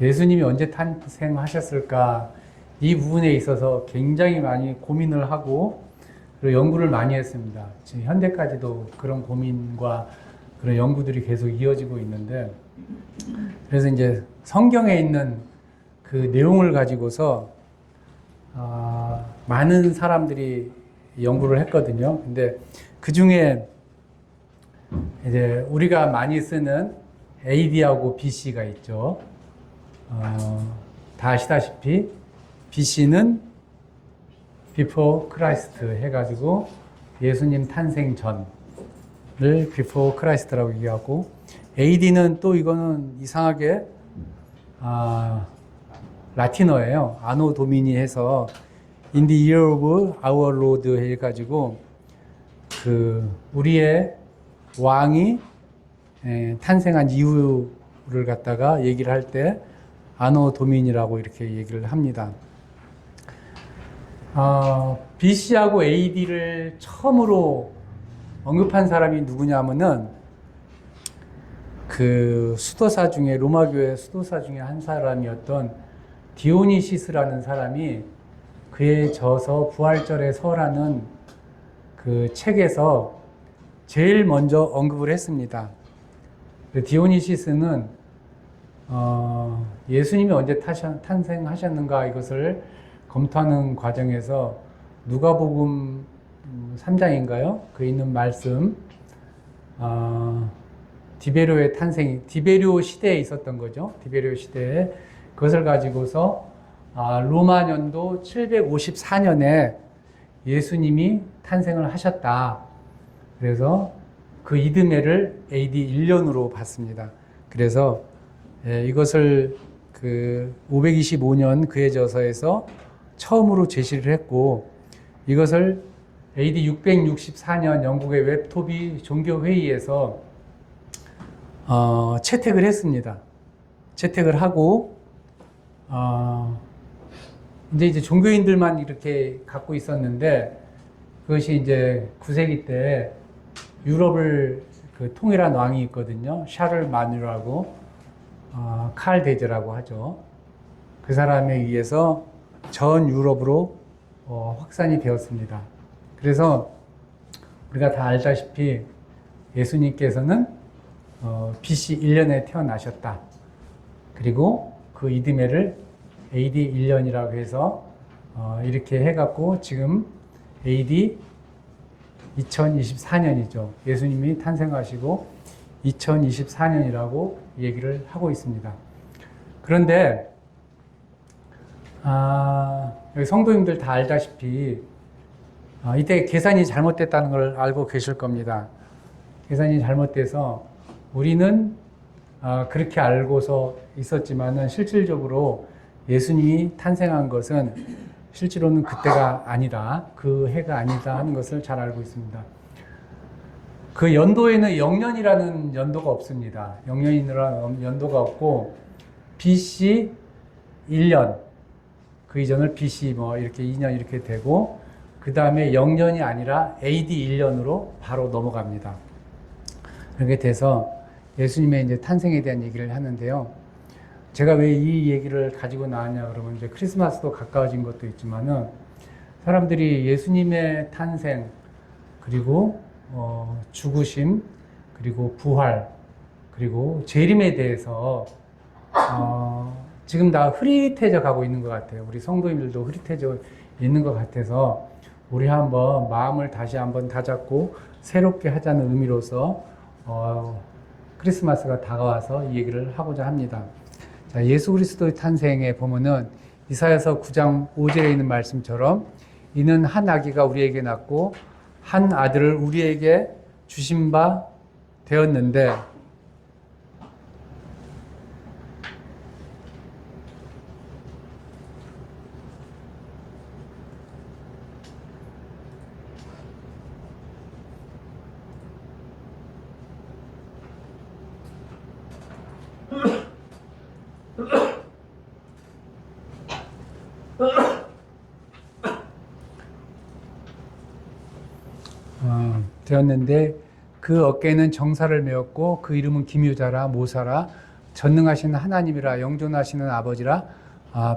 예수님이 언제 탄생하셨을까? 이 부분에 있어서 굉장히 많이 고민을 하고 그리고 연구를 많이 했습니다. 지금 현대까지도 그런 고민과 그런 연구들이 계속 이어지고 있는데, 그래서 이제 성경에 있는 그 내용을 가지고서 많은 사람들이 연구를 했거든요. 근데 그 중에 이제 우리가 많이 쓰는 AD하고 BC가 있죠. 다 아시다시피 BC는 Before Christ 해가지고 예수님 탄생 전을 Before Christ라고 얘기하고, AD는 또 이거는 이상하게 라틴어예요. 아노 도미니 해서 In the year of our Lord 해가지고 그 우리의 왕이 탄생한 이유를 갖다가 얘기를 할 때 아노 도민이라고 이렇게 얘기를 합니다. BC하고 AD를 처음으로 언급한 사람이 누구냐면은 그 수도사 중에, 로마교회 수도사 중에 한 사람이었던 디오니시스라는 사람이 그의 저서 부활절의 서라는 그 책에서 제일 먼저 언급을 했습니다. 디오니시스는 예수님이 언제 탄생하셨는가 이것을 검토하는 과정에서 누가복음 3장인가요? 그 있는 말씀, 디베료의 탄생이 디베료 시대에 있었던 거죠. 디베료 시대에 그것을 가지고서 로마 년도 754년에 예수님이 탄생을 하셨다. 그래서 그 이듬해를 AD 1년으로 봤습니다. 그래서 이것을 그 525년 그의 저서에서 처음으로 제시를 했고, 이것을 AD 664년 영국의 웹토비 종교회의에서 채택을 했습니다. 채택을 하고 이제 종교인들만 이렇게 갖고 있었는데, 그것이 이제 9세기 때 유럽을 그 통일한 왕이 있거든요. 샤를마누라고, 칼 대제라고 하죠. 그 사람에 의해서 전 유럽으로 확산이 되었습니다. 그래서 우리가 다 알다시피 예수님께서는 BC 1년에 태어나셨다. 그리고 그 이듬해를 AD 1년이라고 해서 이렇게 해갖고 지금 AD 2024년이죠. 예수님이 탄생하시고 2024년이라고 얘기를 하고 있습니다. 그런데 여기 성도님들 다 알다시피 이때 계산이 잘못됐다는 걸 알고 계실 겁니다. 계산이 잘못돼서 우리는 그렇게 알고서 있었지만은 실질적으로 예수님이 탄생한 것은 실제로는 그때가 아니다, 그 해가 아니다 하는 것을 잘 알고 있습니다. 그 연도에는 영년이라는 연도가 없습니다. 영년이라는 연도가 없고 BC 1년, 그 이전을 BC 뭐 이렇게 2년 이렇게 되고, 그 다음에 영년이 아니라 AD 1년으로 바로 넘어갑니다. 그렇게 돼서 예수님의 이제 탄생에 대한 얘기를 하는데요. 제가 왜 이 얘기를 가지고 나왔냐 그러면, 이제 크리스마스도 가까워진 것도 있지만은 사람들이 예수님의 탄생, 그리고 죽으심, 그리고 부활, 그리고 재림에 대해서 지금 다 흐릿해져 가고 있는 것 같아요. 우리 성도님들도 흐릿해져 있는 것 같아서 우리 한번 마음을 다시 한번 다잡고 새롭게 하자는 의미로서 크리스마스가 다가와서 이 얘기를 하고자 합니다. 자, 예수 그리스도의 탄생에 보면은 이사야서 9장 5절에 있는 말씀처럼 이는 한 아기가 우리에게 낳고 한 아들을 우리에게 주신 바 되었는데, 되었는데 그 어깨에는 정사를 메었고 그 이름은 기묘자라 모사라 전능하신 하나님이라 영존하시는 아버지라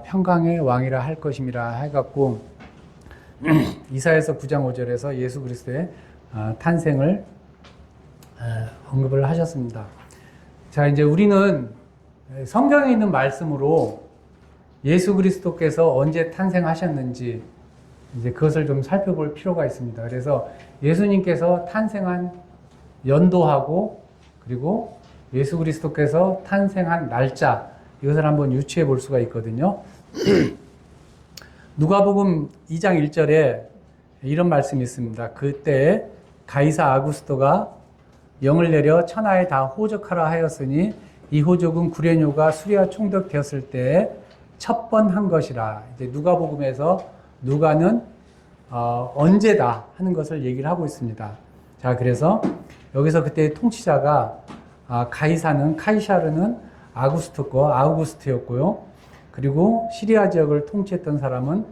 평강의 왕이라 할 것임이라 해갖고 이사야서 9장 5절에서 예수 그리스도의 탄생을 언급을 하셨습니다. 자, 이제 우리는 성경에 있는 말씀으로 예수 그리스도께서 언제 탄생하셨는지 이제 그것을 좀 살펴볼 필요가 있습니다. 그래서 예수님께서 탄생한 연도하고 그리고 예수 그리스도께서 탄생한 날짜 이것을 한번 유추해 볼 수가 있거든요. 누가복음 2장 1절에 이런 말씀이 있습니다. 그때 가이사 아구스토가 영을 내려 천하에 다 호적하라 하였으니 이 호적은 구레뇨가 수리와 총독되었을 때 첫 번 한 것이라. 이제 누가복음에서 누가는 언제다 하는 것을 얘기를 하고 있습니다. 자, 그래서 여기서 그때 통치자가 카이사르는 아우구스트였고요. 그리고 시리아 지역을 통치했던 사람은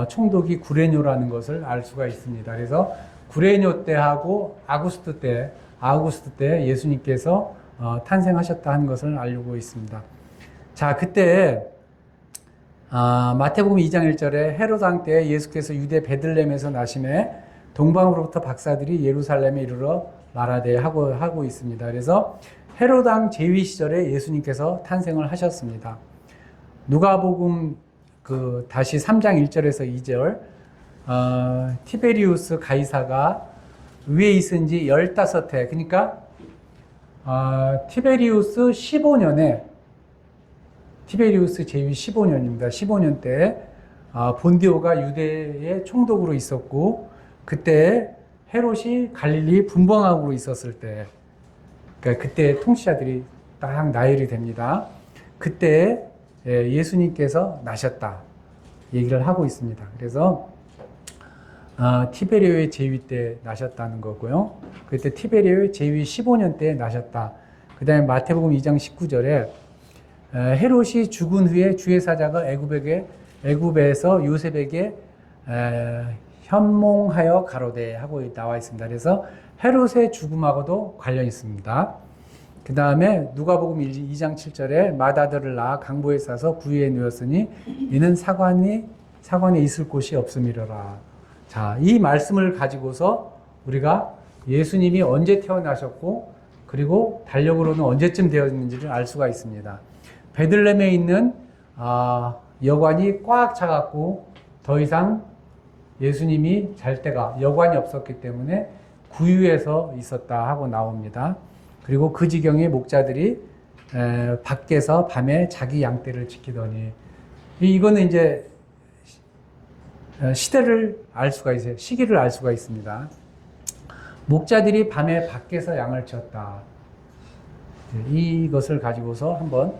총독이 구레뇨라는 것을 알 수가 있습니다. 그래서 구레뇨 때하고 아우구스트 때 예수님께서 탄생하셨다 하는 것을 알고 있습니다. 자, 그때 마태복음 2장 1절에 헤롯 왕 때 예수께서 유대 베들레헴에서 나심에 동방으로부터 박사들이 예루살렘에 이르러 말하되 하고 있습니다. 그래서 헤롯 왕 제위 시절에 예수님께서 탄생을 하셨습니다. 누가복음 다시 3장 1절에서 2절 티베리우스 가이사가 위에 있은 지 15해 그러니까 티베리우스 15년에 티베리우스 제위 15년입니다. 15년 때 본디오가 유대의 총독으로 있었고 그때 헤롯이 갈릴리 분봉왕으로 있었을 때 그러니까 그때 통치자들이 딱 나열이 됩니다. 그때 예수님께서 나셨다 얘기를 하고 있습니다. 그래서 티베리오의 제위 때 나셨다는 거고요. 그때 티베리오의 제위 15년 때 나셨다. 그 다음에 마태복음 2장 19절에 헤롯이 죽은 후에 주의 사자가 애굽에서 요셉에게 현몽하여 가로되 하고 나와 있습니다. 그래서 헤롯의 죽음하고도 관련이 있습니다. 그 다음에 누가복음 2장 7절에 맏아들을 낳아 강보에 싸서 구유에 누웠으니 이는 사관에 있을 곳이 없음이로라. 자, 이 말씀을 가지고서 우리가 예수님이 언제 태어나셨고 그리고 달력으로는 언제쯤 되었는지를 알 수가 있습니다. 베들레헴에 있는 여관이 꽉 차갖고 더 이상 예수님이 잘 때가 여관이 없었기 때문에 구유에서 있었다 하고 나옵니다. 그리고 그 지경에 목자들이 밖에서 밤에 자기 양떼를 지키더니 이거는 이제 시대를 알 수가 있어요. 시기를 알 수가 있습니다. 목자들이 밤에 밖에서 양을 치었다. 이것을 가지고서 한번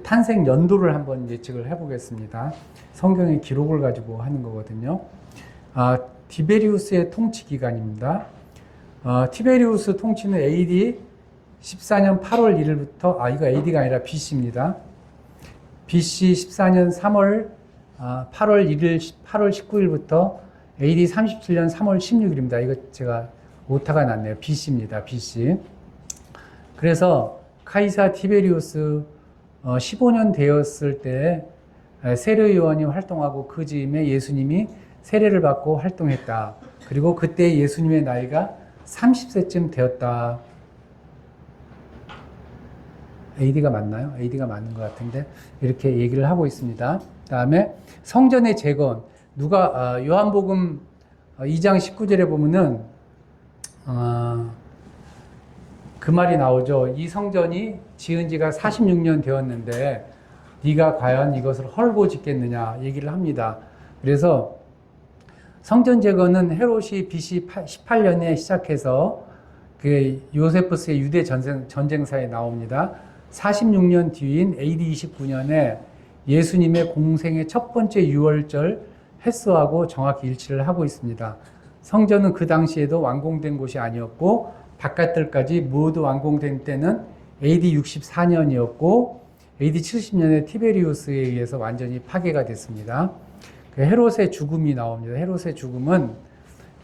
탄생 연도를 한번 예측을 해보겠습니다. 성경의 기록을 가지고 하는 거거든요. 티베리우스의 통치 기간입니다. 티베리우스 통치는 AD 14년 8월 1일부터 이거 AD가 아니라 BC입니다. BC 14년 8월 1일 8월 19일부터 AD 37년 3월 16일입니다. 이거 제가 오타가 났네요. BC입니다. BC. 그래서 카이사 티베리우스 15년 되었을 때 세례 요한이 활동하고 그 즈음에 예수님이 세례를 받고 활동했다. 그리고 그때 예수님의 나이가 30세쯤 되었다. AD가 맞나요? AD가 맞는 것 같은데 이렇게 얘기를 하고 있습니다. 다음에 성전의 재건 요한복음 2장 19절에 보면은 그 말이 나오죠. 이 성전이 지은 지가 46년 되었는데 네가 과연 이것을 헐고 짓겠느냐 얘기를 합니다. 그래서 성전 재건은 헤롯이 BC 18년에 시작해서 그 요세푸스의 유대 전쟁사에 나옵니다. 46년 뒤인 AD 29년에 예수님의 공생의 첫 번째 유월절 햇수하고 정확히 일치를 하고 있습니다. 성전은 그 당시에도 완공된 곳이 아니었고 바깥들까지 모두 완공된 때는 AD 64년이었고 AD 70년에 티베리우스에 의해서 완전히 파괴가 됐습니다. 헤롯의 죽음이 나옵니다.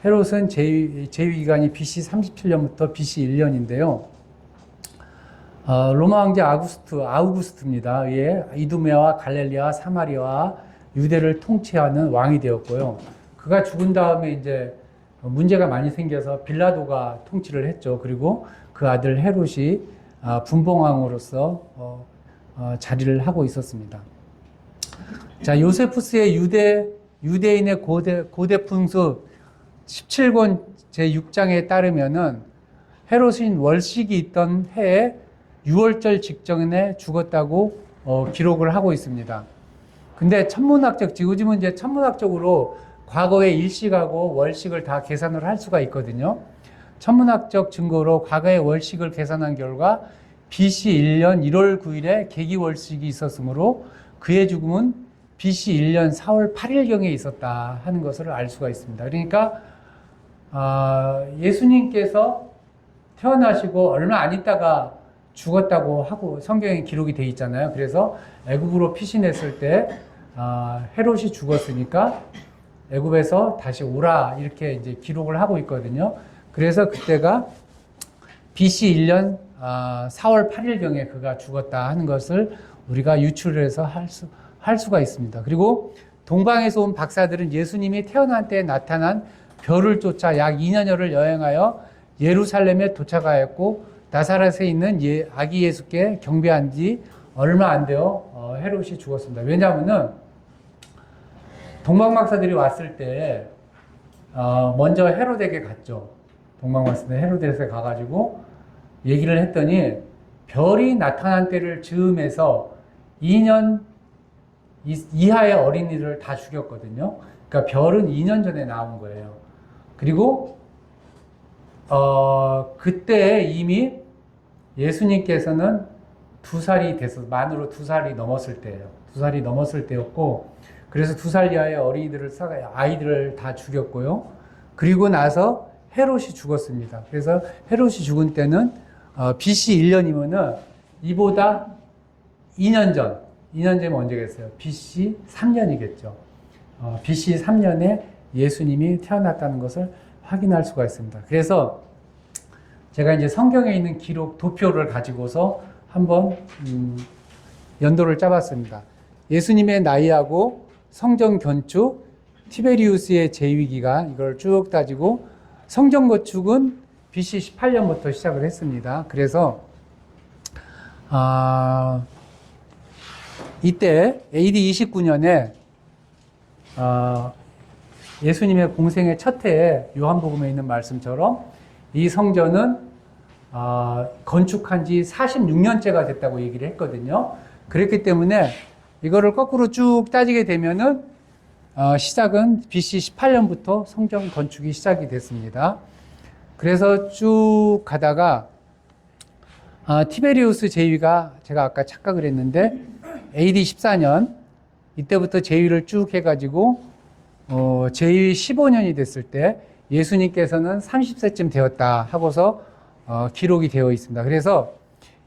헤롯은 제위 기간이 BC 37년부터 BC 1년인데요. 로마 황제 아우구스트입니다. 예, 이두메와 갈릴리와 사마리아와 유대를 통치하는 왕이 되었고요. 그가 죽은 다음에 이제 문제가 많이 생겨서 빌라도가 통치를 했죠. 그리고 그 아들 헤롯이 분봉왕으로서 자리를 하고 있었습니다. 자, 요세푸스의 유대인의 고대 풍습 17권 제6장에 따르면은 헤롯인 월식이 있던 해에 6월절 직전에 죽었다고 기록을 하고 있습니다. 근데 요즘은 이제 천문학적으로 과거의 일식하고 월식을 다 계산을 할 수가 있거든요. 천문학적 증거로 과거의 월식을 계산한 결과 BC 1년 1월 9일에 계기월식이 있었으므로 그의 죽음은 BC 1년 4월 8일경에 있었다 하는 것을 알 수가 있습니다. 그러니까 예수님께서 태어나시고 얼마 안 있다가 죽었다고 하고 성경에 기록이 돼 있잖아요. 그래서 애굽으로 피신했을 때 헤롯이 죽었으니까 애굽에서 다시 오라 이렇게 이제 기록을 하고 있거든요. 그래서 그때가 BC 1년 4월 8일경에 그가 죽었다 하는 것을 우리가 유출해서 할 수가 있습니다. 그리고 동방에서 온 박사들은 예수님이 태어난 때에 나타난 별을 쫓아 약 2년여를 여행하여 예루살렘에 도착하였고 나사렛에 있는 아기 예수께 경배한 지 얼마 안 되어 헤롯이 죽었습니다. 왜냐하면은 동방박사들이 왔을 때 먼저 헤롯에게 갔죠. 동방박사들 헤롯에게 가가지고 얘기를 했더니 별이 나타난 때를 즈음해서 2년 이하의 어린이를 다 죽였거든요. 그러니까 별은 2년 전에 나온 거예요. 그리고 그때 이미 예수님께서는 만으로 2살이 넘었을 때예요. 2살이 넘었을 때였고, 그래서 2살 이하의 아이들을 다 죽였고요. 그리고 나서 헤롯이 죽었습니다. 그래서 헤롯이 죽은 때는 BC 1년이면은 이보다 2년 전이면 언제겠어요? BC 3년이겠죠. BC 3년에 예수님이 태어났다는 것을 확인할 수가 있습니다. 그래서 제가 이제 성경에 있는 기록 도표를 가지고서 한번 연도를 짜봤습니다. 예수님의 나이하고 성전 건축, 티베리우스의 재위기간 이걸 쭉 따지고 성전 건축은 BC 18년부터 시작을 했습니다. 그래서 이때 AD 29년에 예수님의 공생의 첫 해에 요한복음에 있는 말씀처럼 이 성전은 건축한 지 46년째가 됐다고 얘기를 했거든요. 그렇기 때문에 이거를 거꾸로 쭉 따지게 되면은 시작은 BC 18년부터 성전 건축이 시작이 됐습니다. 그래서 쭉 가다가 티베리우스 제위가 제가 아까 착각을 했는데 AD 14년 이때부터 제위를 쭉 해가지고 제위 15년이 됐을 때 예수님께서는 30세쯤 되었다 하고서 기록이 되어 있습니다. 그래서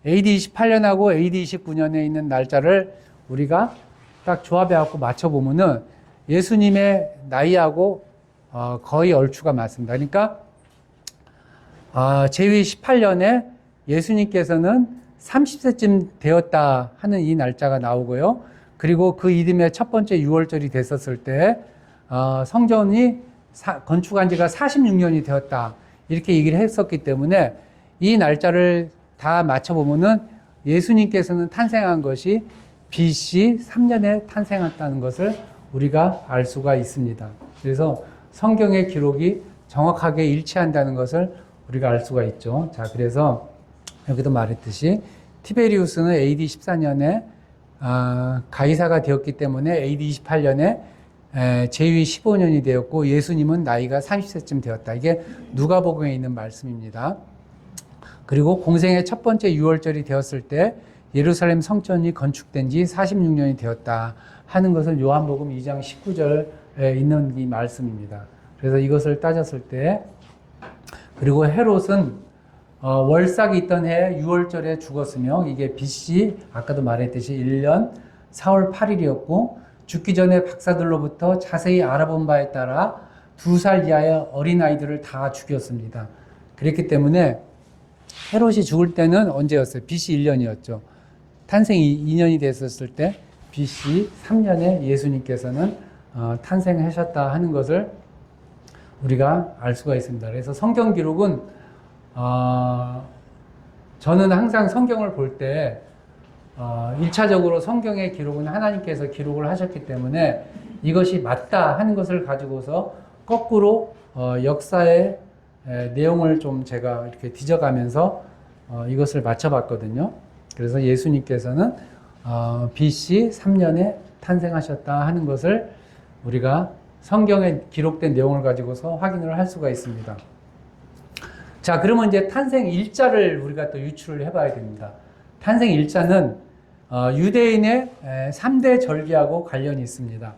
AD 28년하고 AD 29년에 있는 날짜를 우리가 딱 조합해갖고 맞춰보면은 예수님의 나이하고 거의 얼추가 맞습니다. 그러니까 제위 18년에 예수님께서는 30세쯤 되었다 하는 이 날짜가 나오고요. 그리고 그 이듬해 첫 번째 6월절이 됐었을 때 성전이 건축한 지가 46년이 되었다 이렇게 얘기를 했었기 때문에 이 날짜를 다 맞춰보면은 예수님께서는 탄생한 것이 BC 3년에 탄생했다는 것을 우리가 알 수가 있습니다. 그래서 성경의 기록이 정확하게 일치한다는 것을 우리가 알 수가 있죠. 자, 그래서 여기도 말했듯이 티베리우스는 AD 14년에 가이사가 되었기 때문에 AD 28년에 제위 15년이 되었고 예수님은 나이가 30세쯤 되었다. 이게 누가복음에 있는 말씀입니다. 그리고 공생의 첫 번째 6월절이 되었을 때 예루살렘 성전이 건축된 지 46년이 되었다 하는 것을 요한복음 2장 19절에 있는 이 말씀입니다. 그래서 이것을 따졌을 때 그리고 헤롯은 월삭이 있던 해 6월절에 죽었으며 이게 BC 아까도 말했듯이 1년 4월 8일이었고 죽기 전에 박사들로부터 자세히 알아본 바에 따라 2살 이하의 어린아이들을 다 죽였습니다. 그렇기 때문에 헤롯이 죽을 때는 언제였어요? BC 1년이었죠. 탄생이 2년이 됐었을 때 BC 3년에 예수님께서는 탄생하셨다 하는 것을 우리가 알 수가 있습니다. 그래서 성경 기록은 저는 항상 성경을 볼 때 1차적으로 성경의 기록은 하나님께서 기록을 하셨기 때문에 이것이 맞다 하는 것을 가지고서 거꾸로 역사의 내용을 좀 제가 이렇게 뒤져가면서 이것을 맞춰봤거든요. 그래서 예수님께서는 BC 3년에 탄생하셨다 하는 것을 우리가 성경에 기록된 내용을 가지고서 확인을 할 수가 있습니다. 자, 그러면 이제 탄생 일자를 우리가 또 유추를 해봐야 됩니다. 탄생 일자는 유대인의 3대 절기하고 관련이 있습니다.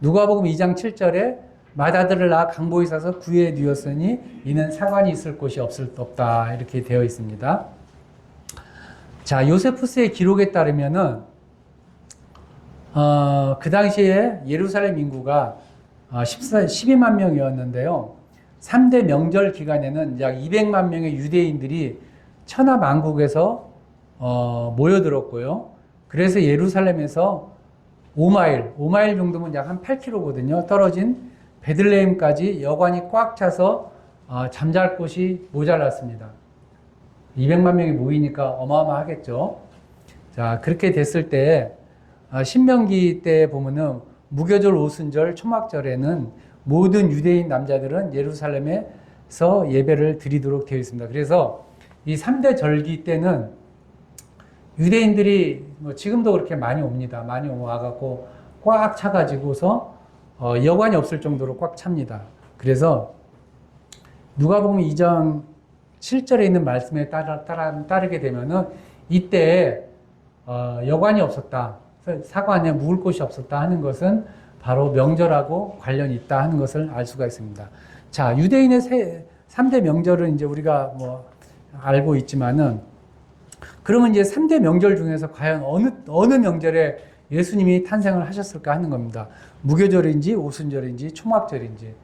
누가복음 2장 7절에 맏아들을 낳아 강보에 싸서 구에 누웠으니 이는 상관이 있을 곳이 없다 이렇게 되어 있습니다. 자, 요세푸스의 기록에 따르면은 그 당시에 예루살렘 인구가 12만 명이었는데요. 3대 명절 기간에는 약 200만 명의 유대인들이 천하만국에서 모여들었고요. 그래서 예루살렘에서 5마일 정도면 약 한 8km거든요. 떨어진 베들레헴까지 여관이 꽉 차서 잠잘 곳이 모자랐습니다. 200만 명이 모이니까 어마어마하겠죠. 자, 그렇게 됐을 때 신명기 때 보면은 무교절, 오순절, 초막절에는 모든 유대인 남자들은 예루살렘에서 예배를 드리도록 되어 있습니다. 그래서 이 3대 절기 때는 유대인들이 지금도 그렇게 많이 옵니다. 많이 와갖고 꽉 차가지고서 여관이 없을 정도로 꽉 찹니다. 그래서 누가복음 2장 7절에 있는 말씀에 따르게 되면은 이때 여관이 없었다. 사관에 묵을 곳이 없었다 하는 것은 바로 명절하고 관련이 있다 하는 것을 알 수가 있습니다. 자, 유대인의 3대 명절은 이제 우리가 알고 있지만은 그러면 이제 3대 명절 중에서 과연 어느 명절에 예수님이 탄생을 하셨을까 하는 겁니다. 무교절인지 오순절인지 초막절인지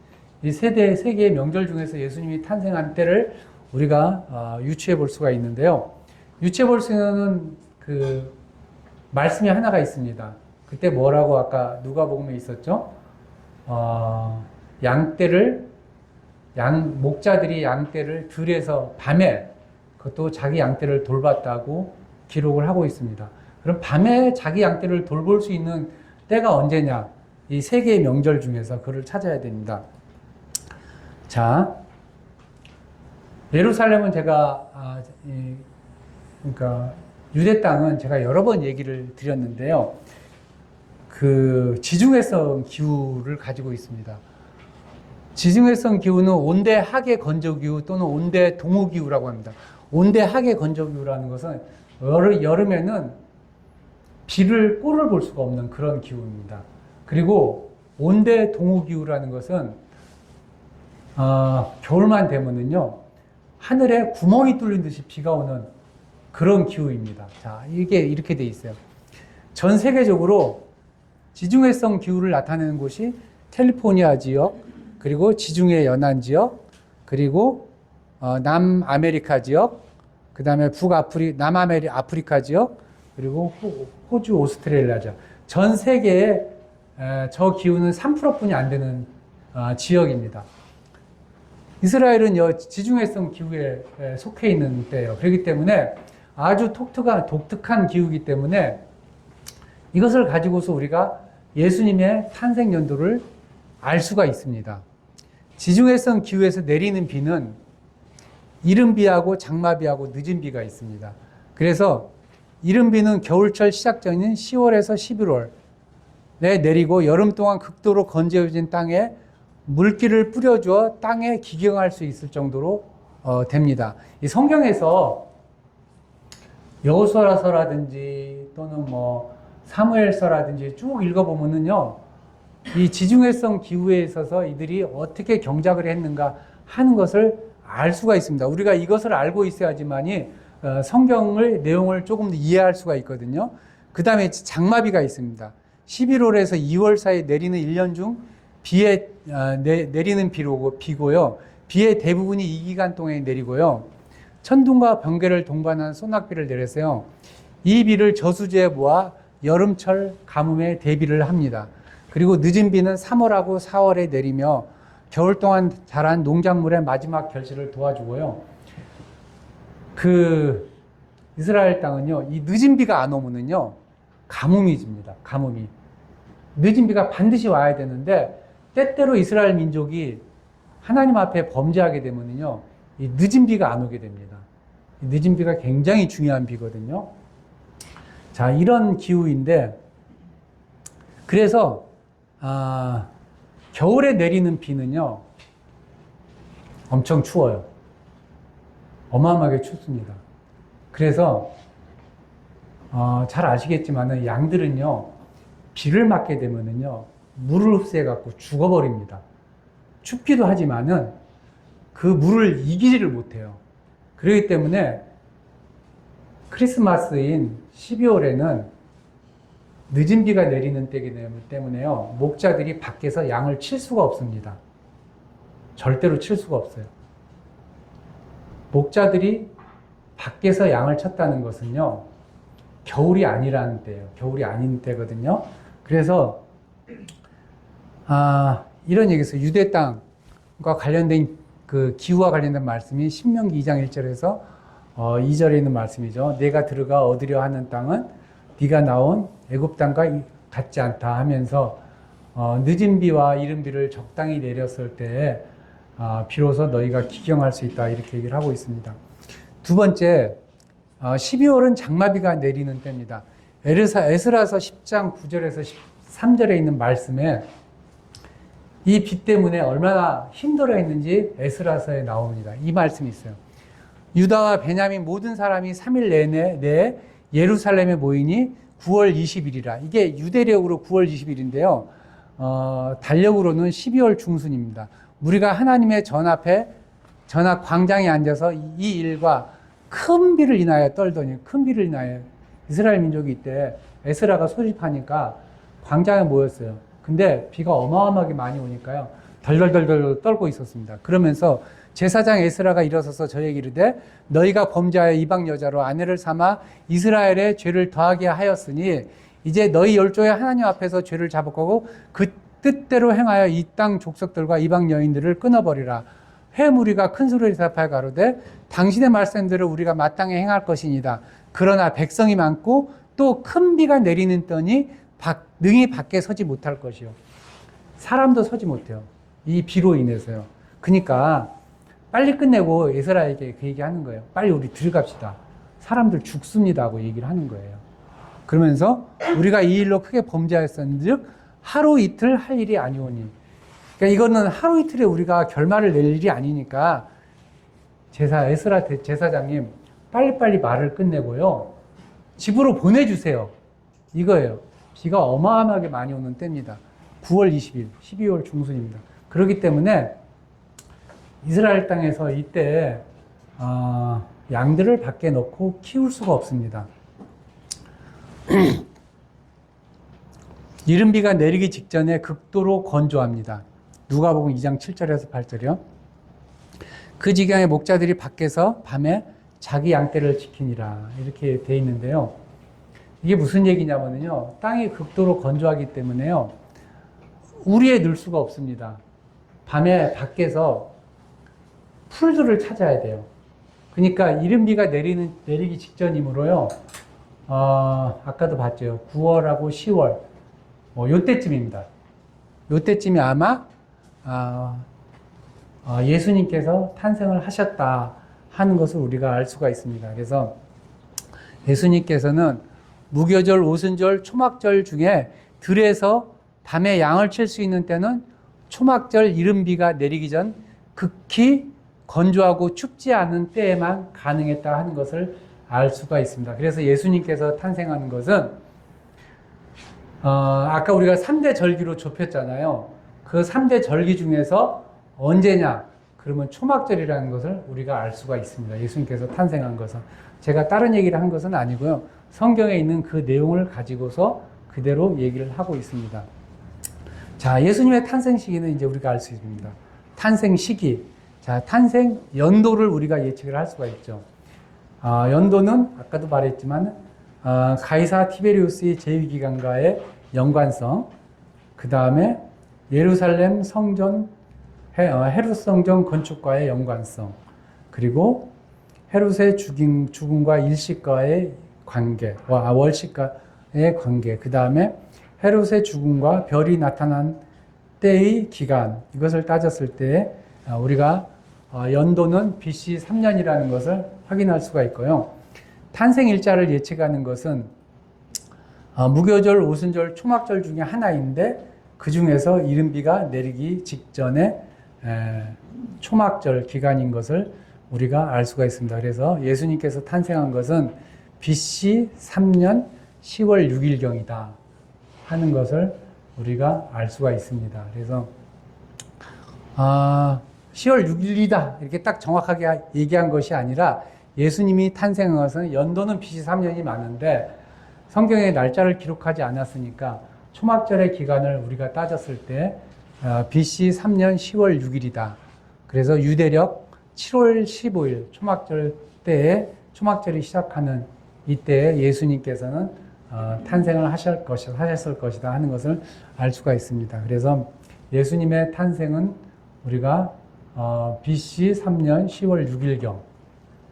이 세 개의 명절 중에서 예수님이 탄생한 때를 우리가 유추해 볼 수가 있는데요. 유추해 볼 수 있는 그 말씀이 하나가 있습니다. 그때 뭐라고 아까 누가복음에 있었죠? 목자들이 양떼를 들에서 밤에 그것도 자기 양떼를 돌봤다고 기록을 하고 있습니다. 그럼 밤에 자기 양떼를 돌볼 수 있는 때가 언제냐? 이 세 개의 명절 중에서 그를 찾아야 됩니다. 자, 예루살렘은 제가 그러니까 유대 땅은 제가 여러 번 얘기를 드렸는데요. 그 지중해성 기후를 가지고 있습니다. 지중해성 기후는 온대 하계 건조 기후 또는 온대 동후 기후라고 합니다. 온대 하계 건조 기후라는 것은 여름에는 꼴을 볼 수가 없는 그런 기후입니다. 그리고 온대 동후 기후라는 것은 겨울만 되면은요 하늘에 구멍이 뚫린 듯이 비가 오는 그런 기후입니다. 자, 이게 이렇게 돼 있어요. 전 세계적으로 지중해성 기후를 나타내는 곳이 캘리포니아 지역, 그리고 지중해 연안 지역, 그리고 남아메리카 지역, 그 다음에 남아프리카 지역, 그리고 호주, 오스트레일리아 지역. 전 세계에 저 기후는 3%뿐이 안 되는 지역입니다. 이스라엘은 지중해성 기후에 속해 있는 때예요. 그렇기 때문에 아주 독특한 기후이기 때문에 이것을 가지고서 우리가 예수님의 탄생 연도를 알 수가 있습니다. 지중해성 기후에서 내리는 비는 이른 비하고 장마비하고 늦은 비가 있습니다. 그래서 이른 비는 겨울철 시작 전인 10월에서 11월에 내리고 여름 동안 극도로 건조해진 땅에 물기를 뿌려주어 땅에 기경할 수 있을 정도로 됩니다. 이 성경에서 여호수아서라든지 또는 사무엘서라든지 쭉 읽어보면은요, 이 지중해성 기후에 있어서 이들이 어떻게 경작을 했는가 하는 것을 알 수가 있습니다. 우리가 이것을 알고 있어야지만이 성경의 내용을 조금 더 이해할 수가 있거든요. 그 다음에 장마비가 있습니다. 11월에서 2월 사이에 내리는 1년 중 내리는 비고요. 비의 대부분이 이 기간 동안에 내리고요. 천둥과 번개를 동반한 소낙비를 내렸어요. 이 비를 저수지에 모아 여름철 가뭄에 대비를 합니다. 그리고 늦은 비는 3월하고 4월에 내리며 겨울 동안 자란 농작물의 마지막 결실을 도와주고요. 그 이스라엘 땅은요, 이 늦은 비가 안 오면은요, 가뭄이 집니다. 가뭄이. 늦은 비가 반드시 와야 되는데, 때때로 이스라엘 민족이 하나님 앞에 범죄하게 되면은요, 이 늦은 비가 안 오게 됩니다. 이 늦은 비가 굉장히 중요한 비거든요. 자, 이런 기후인데, 그래서, 겨울에 내리는 비는요, 엄청 추워요. 어마어마하게 춥습니다. 그래서, 잘 아시겠지만, 양들은요, 비를 맞게 되면은요, 물을 흡수해갖고 죽어버립니다. 춥기도 하지만은, 그 물을 이기지를 못해요. 그렇기 때문에, 크리스마스인 12월에는 늦은 비가 내리는 때이기 때문에요. 목자들이 밖에서 양을 칠 수가 없습니다. 절대로 칠 수가 없어요. 목자들이 밖에서 양을 쳤다는 것은요. 겨울이 아니라는 때예요. 겨울이 아닌 때거든요. 그래서 이런 얘기 있어요. 유대 땅과 관련된 그 기후와 관련된 말씀이 신명기 2장 1절에서 2절에 있는 말씀이죠. 내가 들어가 얻으려 하는 땅은 네가 나온 애굽 땅과 같지 않다 하면서 늦은 비와 이른 비를 적당히 내렸을 때에 비로소 너희가 기경할 수 있다 이렇게 얘기를 하고 있습니다. 두 번째, 12월은 장마비가 내리는 때입니다. 에스라서 10장 9절에서 13절에 있는 말씀에 이 비 때문에 얼마나 힘들어 했는지 에스라서에 나옵니다. 이 말씀이 있어요. 유다와 베냐민 모든 사람이 3일 내에 예루살렘에 모이니 9월 20일이라. 이게 유대력으로 9월 20일인데요. 달력으로는 12월 중순입니다. 우리가 하나님의 전앞 광장에 앉아서 이 일과 큰 비를 인하여 떨더니, 큰 비를 인하여 이스라엘 민족이 이때 에스라가 소집하니까 광장에 모였어요. 근데 비가 어마어마하게 많이 오니까요. 덜덜덜덜 떨고 있었습니다. 그러면서 제사장 에스라가 일어서서 저에게 이르되 너희가 범죄하여 이방 여자로 아내를 삼아 이스라엘의 죄를 더하게 하였으니 이제 너희 열조의 하나님 앞에서 죄를 자복하고 그 뜻대로 행하여 이 땅 족속들과 이방 여인들을 끊어버리라. 회무리가 큰 소리를 대답하여 가로되 당신의 말씀대로 우리가 마땅히 행할 것이니다. 그러나 백성이 많고 또 큰 비가 내리는 때니 능히 밖에 서지 못할 것이요. 사람도 서지 못해요. 이 비로 인해서요. 그러니까 빨리 끝내고 에스라에게 그 얘기하는 거예요. 빨리 우리 들어갑시다. 사람들 죽습니다 하고 얘기를 하는 거예요. 그러면서 우리가 이 일로 크게 범죄하였은즉 하루 이틀 할 일이 아니오니. 그러니까 이거는 하루 이틀에 우리가 결말을 낼 일이 아니니까 에스라 제사장님 빨리빨리 말을 끝내고요. 집으로 보내주세요. 이거예요. 비가 어마어마하게 많이 오는 때입니다. 9월 20일, 12월 중순입니다. 그렇기 때문에 이스라엘 땅에서 이때 양들을 밖에 넣고 키울 수가 없습니다. 이른 비가 내리기 직전에 극도로 건조합니다. 누가복음 2장 7절에서 8절이요. 그 지경에 목자들이 밖에서 밤에 자기 양떼를 지키니라 이렇게 돼 있는데요. 이게 무슨 얘기냐면요. 땅이 극도로 건조하기 때문에요. 우리에 늘 수가 없습니다. 밤에 밖에서 풀들을 찾아야 돼요. 그러니까 이른 비가 내리기 직전이므로요. 아까도 봤죠. 9월하고 10월. 요때쯤입니다. 요때쯤이 아마, 예수님께서 탄생을 하셨다 하는 것을 우리가 알 수가 있습니다. 그래서 예수님께서는 무교절, 오순절, 초막절 중에 들에서 밤에 양을 칠 수 있는 때는 초막절 이른 비가 내리기 전 극히 건조하고 춥지 않은 때에만 가능했다 하는 것을 알 수가 있습니다. 그래서 예수님께서 탄생하는 것은 아까 우리가 3대 절기로 좁혔잖아요. 그 3대 절기 중에서 언제냐? 그러면 초막절이라는 것을 우리가 알 수가 있습니다. 예수님께서 탄생한 것은. 제가 다른 얘기를 한 것은 아니고요. 성경에 있는 그 내용을 가지고서 그대로 얘기를 하고 있습니다. 자, 예수님의 탄생 시기는 이제 우리가 알 수 있습니다. 탄생 시기. 자, 자, 탄생 연도를 우리가 예측을 할 수가 있죠. 연도는 아까도 말했지만 가이사 티베리우스의 재위기간과의 연관성, 그 다음에 예루살렘 성전, 헤롯 성전 건축과의 연관성, 그리고 헤롯의 죽음과 일식과의 관계, 월식과의 관계, 그 다음에 헤롯의 죽음과 별이 나타난 때의 기간, 이것을 따졌을 때 우리가 연도는 BC 3년이라는 것을 확인할 수가 있고요. 탄생일자를 예측하는 것은 무교절, 오순절, 초막절 중에 하나인데 그 중에서 이른비가 내리기 직전에 초막절 기간인 것을 우리가 알 수가 있습니다. 그래서 예수님께서 탄생한 것은 BC 3년 10월 6일경이다 하는 것을 우리가 알 수가 있습니다. 그래서 10월 6일이다 이렇게 딱 정확하게 얘기한 것이 아니라 예수님이 탄생한 것은 연도는 BC 3년이 많은데 성경에 날짜를 기록하지 않았으니까 초막절의 기간을 우리가 따졌을 때 BC 3년 10월 6일이다. 그래서 유대력 7월 15일 초막절 때에 초막절이 시작하는 이때에 예수님께서는 탄생을 하셨을 것이다 하는 것을 알 수가 있습니다. 그래서 예수님의 탄생은 우리가 BC 3년 10월 6일경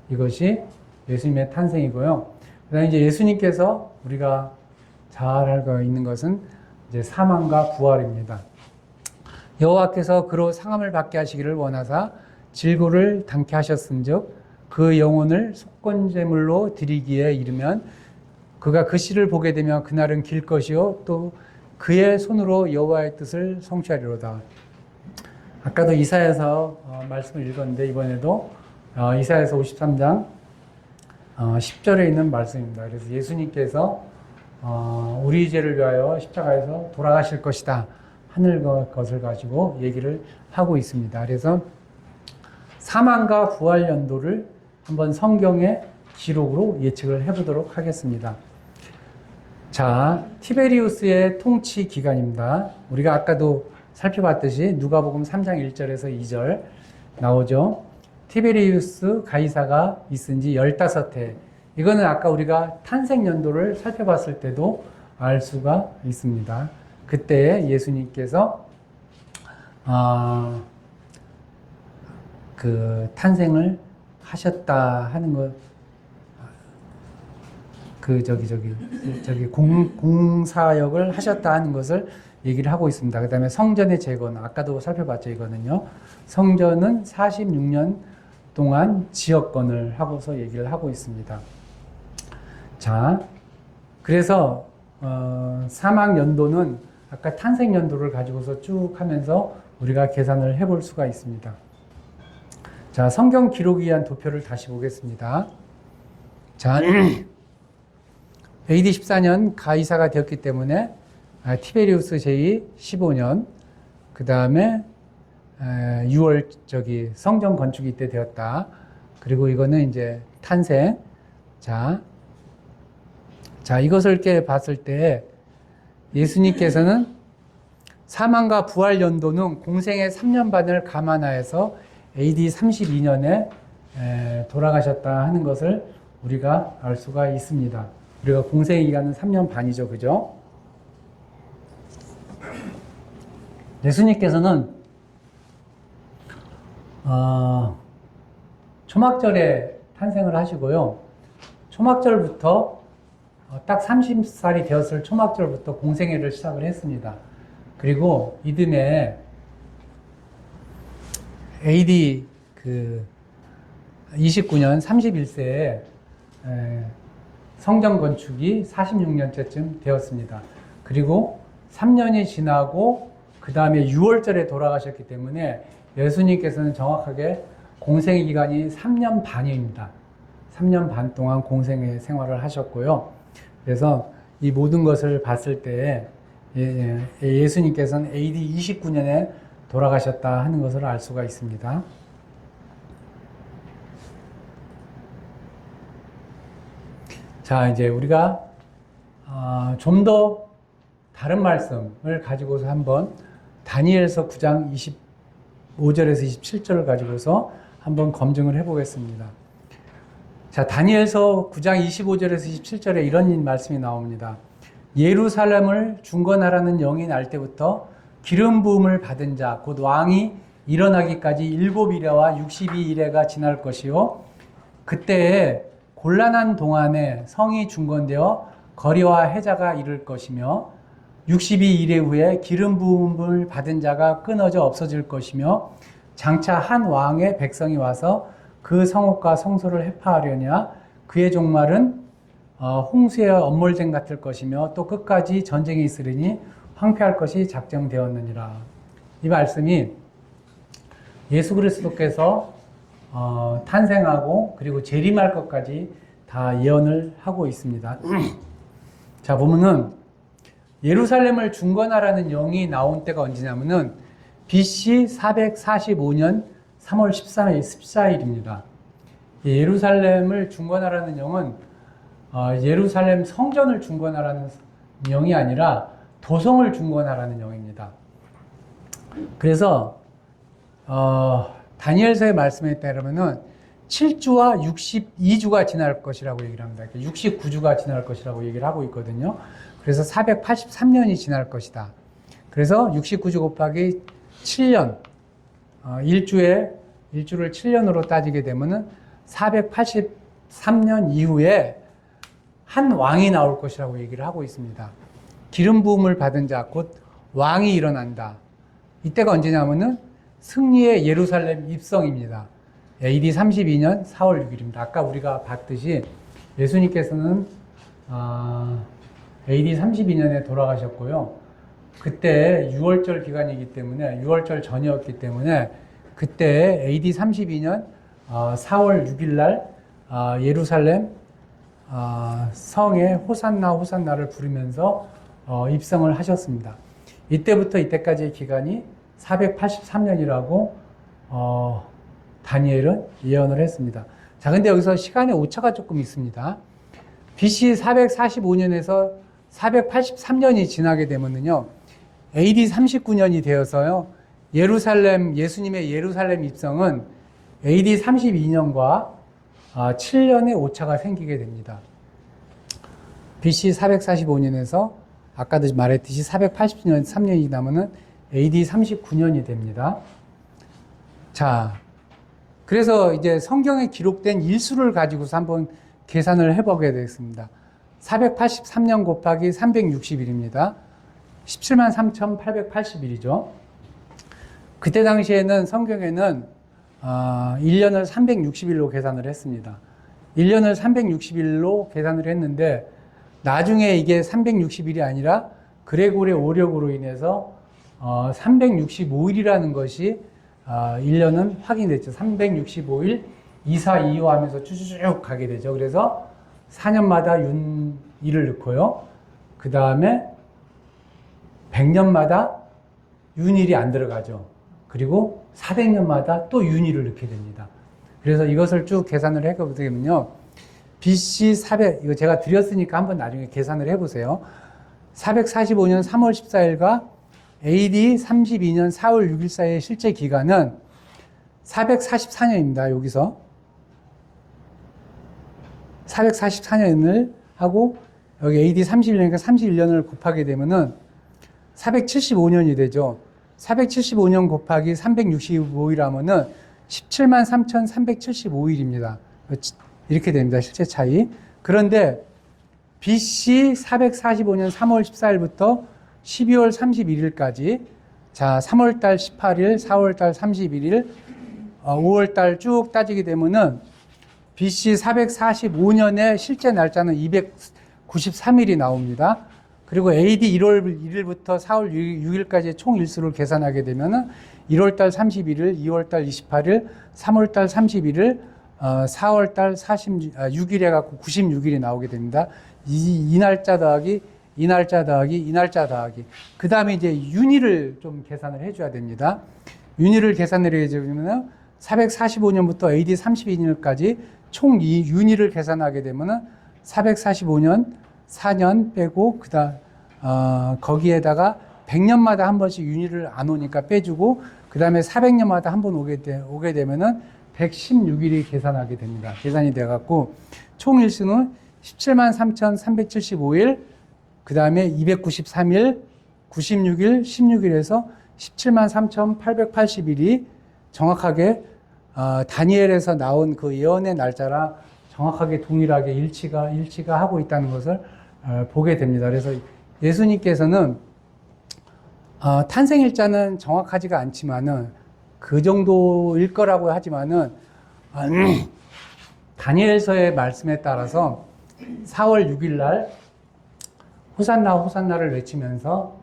이것이 예수님의 탄생이고요. 그다음에 이제 예수님께서 우리가 잘 알고 있는 것은 이제 사망과 부활입니다. 여호와께서 그로 상함을 받게 하시기를 원하사 질고를 당케 하셨은즉 그 영혼을 속건제물로 드리기에 이르면 그가 그 씨를 보게 되면 그날은 길 것이요 또 그의 손으로 여호와의 뜻을 성취하리로다. 아까도 이사야서 말씀을 읽었는데 이번에도 이사야서 53장 10절에 있는 말씀입니다. 그래서 예수님께서 우리 죄를 위하여 십자가에서 돌아가실 것이다 하늘 것을 가지고 얘기를 하고 있습니다. 그래서 사망과 부활 연도를 한번 성경의 기록으로 예측을 해보도록 하겠습니다. 자, 티베리우스의 통치 기간입니다. 우리가 아까도 살펴봤듯이 누가복음 3장 1절에서 2절 나오죠. 티베리우스 가이사가 있은 지 15해. 이거는 아까 우리가 탄생 연도를 살펴봤을 때도 알 수가 있습니다. 그때 예수님께서 그 탄생을 하셨다 하는 것, 공사역을 하셨다 하는 것을 얘기를 하고 있습니다. 그 다음에 성전의 재건, 아까도 살펴봤죠, 이거는요. 성전은 46년 동안 지역건을 하고서 얘기를 하고 있습니다. 자, 그래서, 사망 연도는 아까 탄생 연도를 가지고서 쭉 하면서 우리가 계산을 해볼 수가 있습니다. 자, 성경 기록에 의한 도표를 다시 보겠습니다. 자, AD 14년 가이사가 되었기 때문에 티베리우스 제2 15년, 그 다음에 6월 성전 건축이 이때 되었다. 그리고 이거는 이제 탄생. 자, 이것을 이렇게 봤을 때 예수님께서는 사망과 부활 연도는 공생의 3년 반을 감안하여서 AD 32년에 돌아가셨다 하는 것을 우리가 알 수가 있습니다. 우리가 공생의 기간은 3년 반이죠. 그죠? 예수님께서는 초막절에 탄생을 하시고요. 초막절부터 딱 30살이 되었을 초막절부터 공생애를 시작을 했습니다. 그리고 이듬해 AD 29년 31세에 성전 건축이 46년째쯤 되었습니다. 그리고 3년이 지나고 그 다음에 6월절에 돌아가셨기 때문에 예수님께서는 정확하게 공생의 기간이 3년 반입니다. 3년 반 동안 공생의 생활을 하셨고요. 그래서 이 모든 것을 봤을 때 예수님께서는 AD 29년에 돌아가셨다 하는 것을 알 수가 있습니다. 자, 이제 우리가 좀 더 다른 말씀을 가지고서 한번 다니엘서 9장 25절에서 27절을 가지고서 한번 검증을 해보겠습니다. 자, 다니엘서 9장 25절에서 27절에 이런 말씀이 나옵니다. 예루살렘을 중건하라는 영이 날 때부터 기름 부음을 받은 자, 곧 왕이 일어나기까지 7이래와 62이래가 지날 것이요. 그때에 곤란한 동안에 성이 중건되어 거리와 해자가 이를 것이며 62일의 후에 기름 부음을 받은 자가 끊어져 없어질 것이며 장차 한 왕의 백성이 와서 그 성읍과 성소를 해파하려냐 그의 종말은 홍수에 엄몰된 같을 것이며 또 끝까지 전쟁이 있으리니 황폐할 것이 작정되었느니라. 이 말씀이 예수 그리스도께서 탄생하고 그리고 재림할 것까지 다 예언을 하고 있습니다. 자, 보면은 예루살렘을 중건하라는 영이 나온 때가 언제냐면은 BC 445년 3월 14일입니다. 예루살렘을 중건하라는 영은 예루살렘 성전을 중건하라는 영이 아니라 도성을 중건하라는 영입니다. 그래서 다니엘서의 말씀에 따르면은 7주와 62주가 지날 것이라고 얘기를 합니다. 69주가 지날 것이라고 얘기를 하고 있거든요. 그래서 483년이 지날 것이다. 그래서 69주 곱하기 7년, 일주를 7년으로 따지게 되면은 483년 이후에 한 왕이 나올 것이라고 얘기를 하고 있습니다. 기름 부음을 받은 자, 곧 왕이 일어난다. 이때가 언제냐면은 승리의 예루살렘 입성입니다. AD 32년 4월 6일입니다. 아까 우리가 봤듯이 예수님께서는 AD 32년에 돌아가셨고요. 그때 6월절 기간이기 때문에 6월절 전이었기 때문에 그때 AD 32년 4월 6일 날 예루살렘 성에 호산나 호산나를 부르면서 입성을 하셨습니다. 이때부터 이때까지의 기간이 483년이라고 다니엘은 예언을 했습니다. 자, 근데 여기서 시간의 오차가 조금 있습니다. BC 445년에서 483년이 지나게 되면요, AD 39년이 되어서요, 예수님의 예루살렘 입성은 AD 32년과 7년의 오차가 생기게 됩니다. BC 445년에서 아까도 말했듯이 480년, 3년이 지나면은 AD 39년이 됩니다. 자, 그래서 이제 성경에 기록된 일수를 가지고서 한번 계산을 해보게 되겠습니다. 483년 곱하기 360일입니다. 17만 3,880일이죠. 그때 당시에는 성경에는 1년을 360일로 계산을 했습니다. 1년을 360일로 계산을 했는데 나중에 이게 360일이 아니라 그레고리 오력으로 인해서 365일이라는 것이 1년은 확인됐죠. 365일 242호 하면서 쭉 가게 되죠. 그래서 4년마다 윤일을 넣고요. 그 다음에 100년마다 윤일이 안 들어가죠. 그리고 400년마다 또 윤일을 넣게 됩니다. 그래서 이것을 쭉 계산을 해보면요. BC 400, 이거 제가 드렸으니까 한번 나중에 계산을 해보세요. 445년 3월 14일과 AD 32년 4월 6일 사이의 실제 기간은 444년입니다. 여기서 444년을 하고 여기 AD 31년이니까 31년을 곱하게 되면은 475년이 되죠. 475년 곱하기 365일 하면은 17만 3,375일입니다. 이렇게 됩니다. 실제 차이. 그런데 BC 445년 3월 14일부터 12월 31일까지 자, 3월달 18일, 4월달 31일, 5월달 쭉 따지게 되면은 BC 445년의 실제 날짜는 293일이 나옵니다. 그리고 AD 1월 1일부터 4월 6일까지의 총 일수를 계산하게 되면은 1월달 31일, 2월달 28일, 3월달 31일, 4월달 6일 해갖고 96일이 나오게 됩니다. 이 날짜 더하기, 이 날짜 더하기, 이 날짜 더하기. 그 다음에 이제 윤희를 좀 계산을 해줘야 됩니다. 윤희를 계산을 해주면 445년부터 AD 32년까지 총 윤희를 계산하게 되면은 445년 4년 빼고 거기에다가 100년마다 한 번씩 윤희를 안 오니까 빼주고 그 다음에 400년마다 한 번 오게 되면은 116일이 계산하게 됩니다. 계산이 돼갖고 총 일수는 17만 3,375일, 그 다음에 293일, 96일, 16일에서 17만 3,880일이 정확하게 다니엘에서 나온 그 예언의 날짜랑 정확하게 동일하게 일치가 하고 있다는 것을 보게 됩니다. 그래서 예수님께서는 탄생일자는 정확하지가 않지만은 그 정도일 거라고 하지만은 다니엘서의 말씀에 따라서 4월 6일 날 호산나 호산나를 외치면서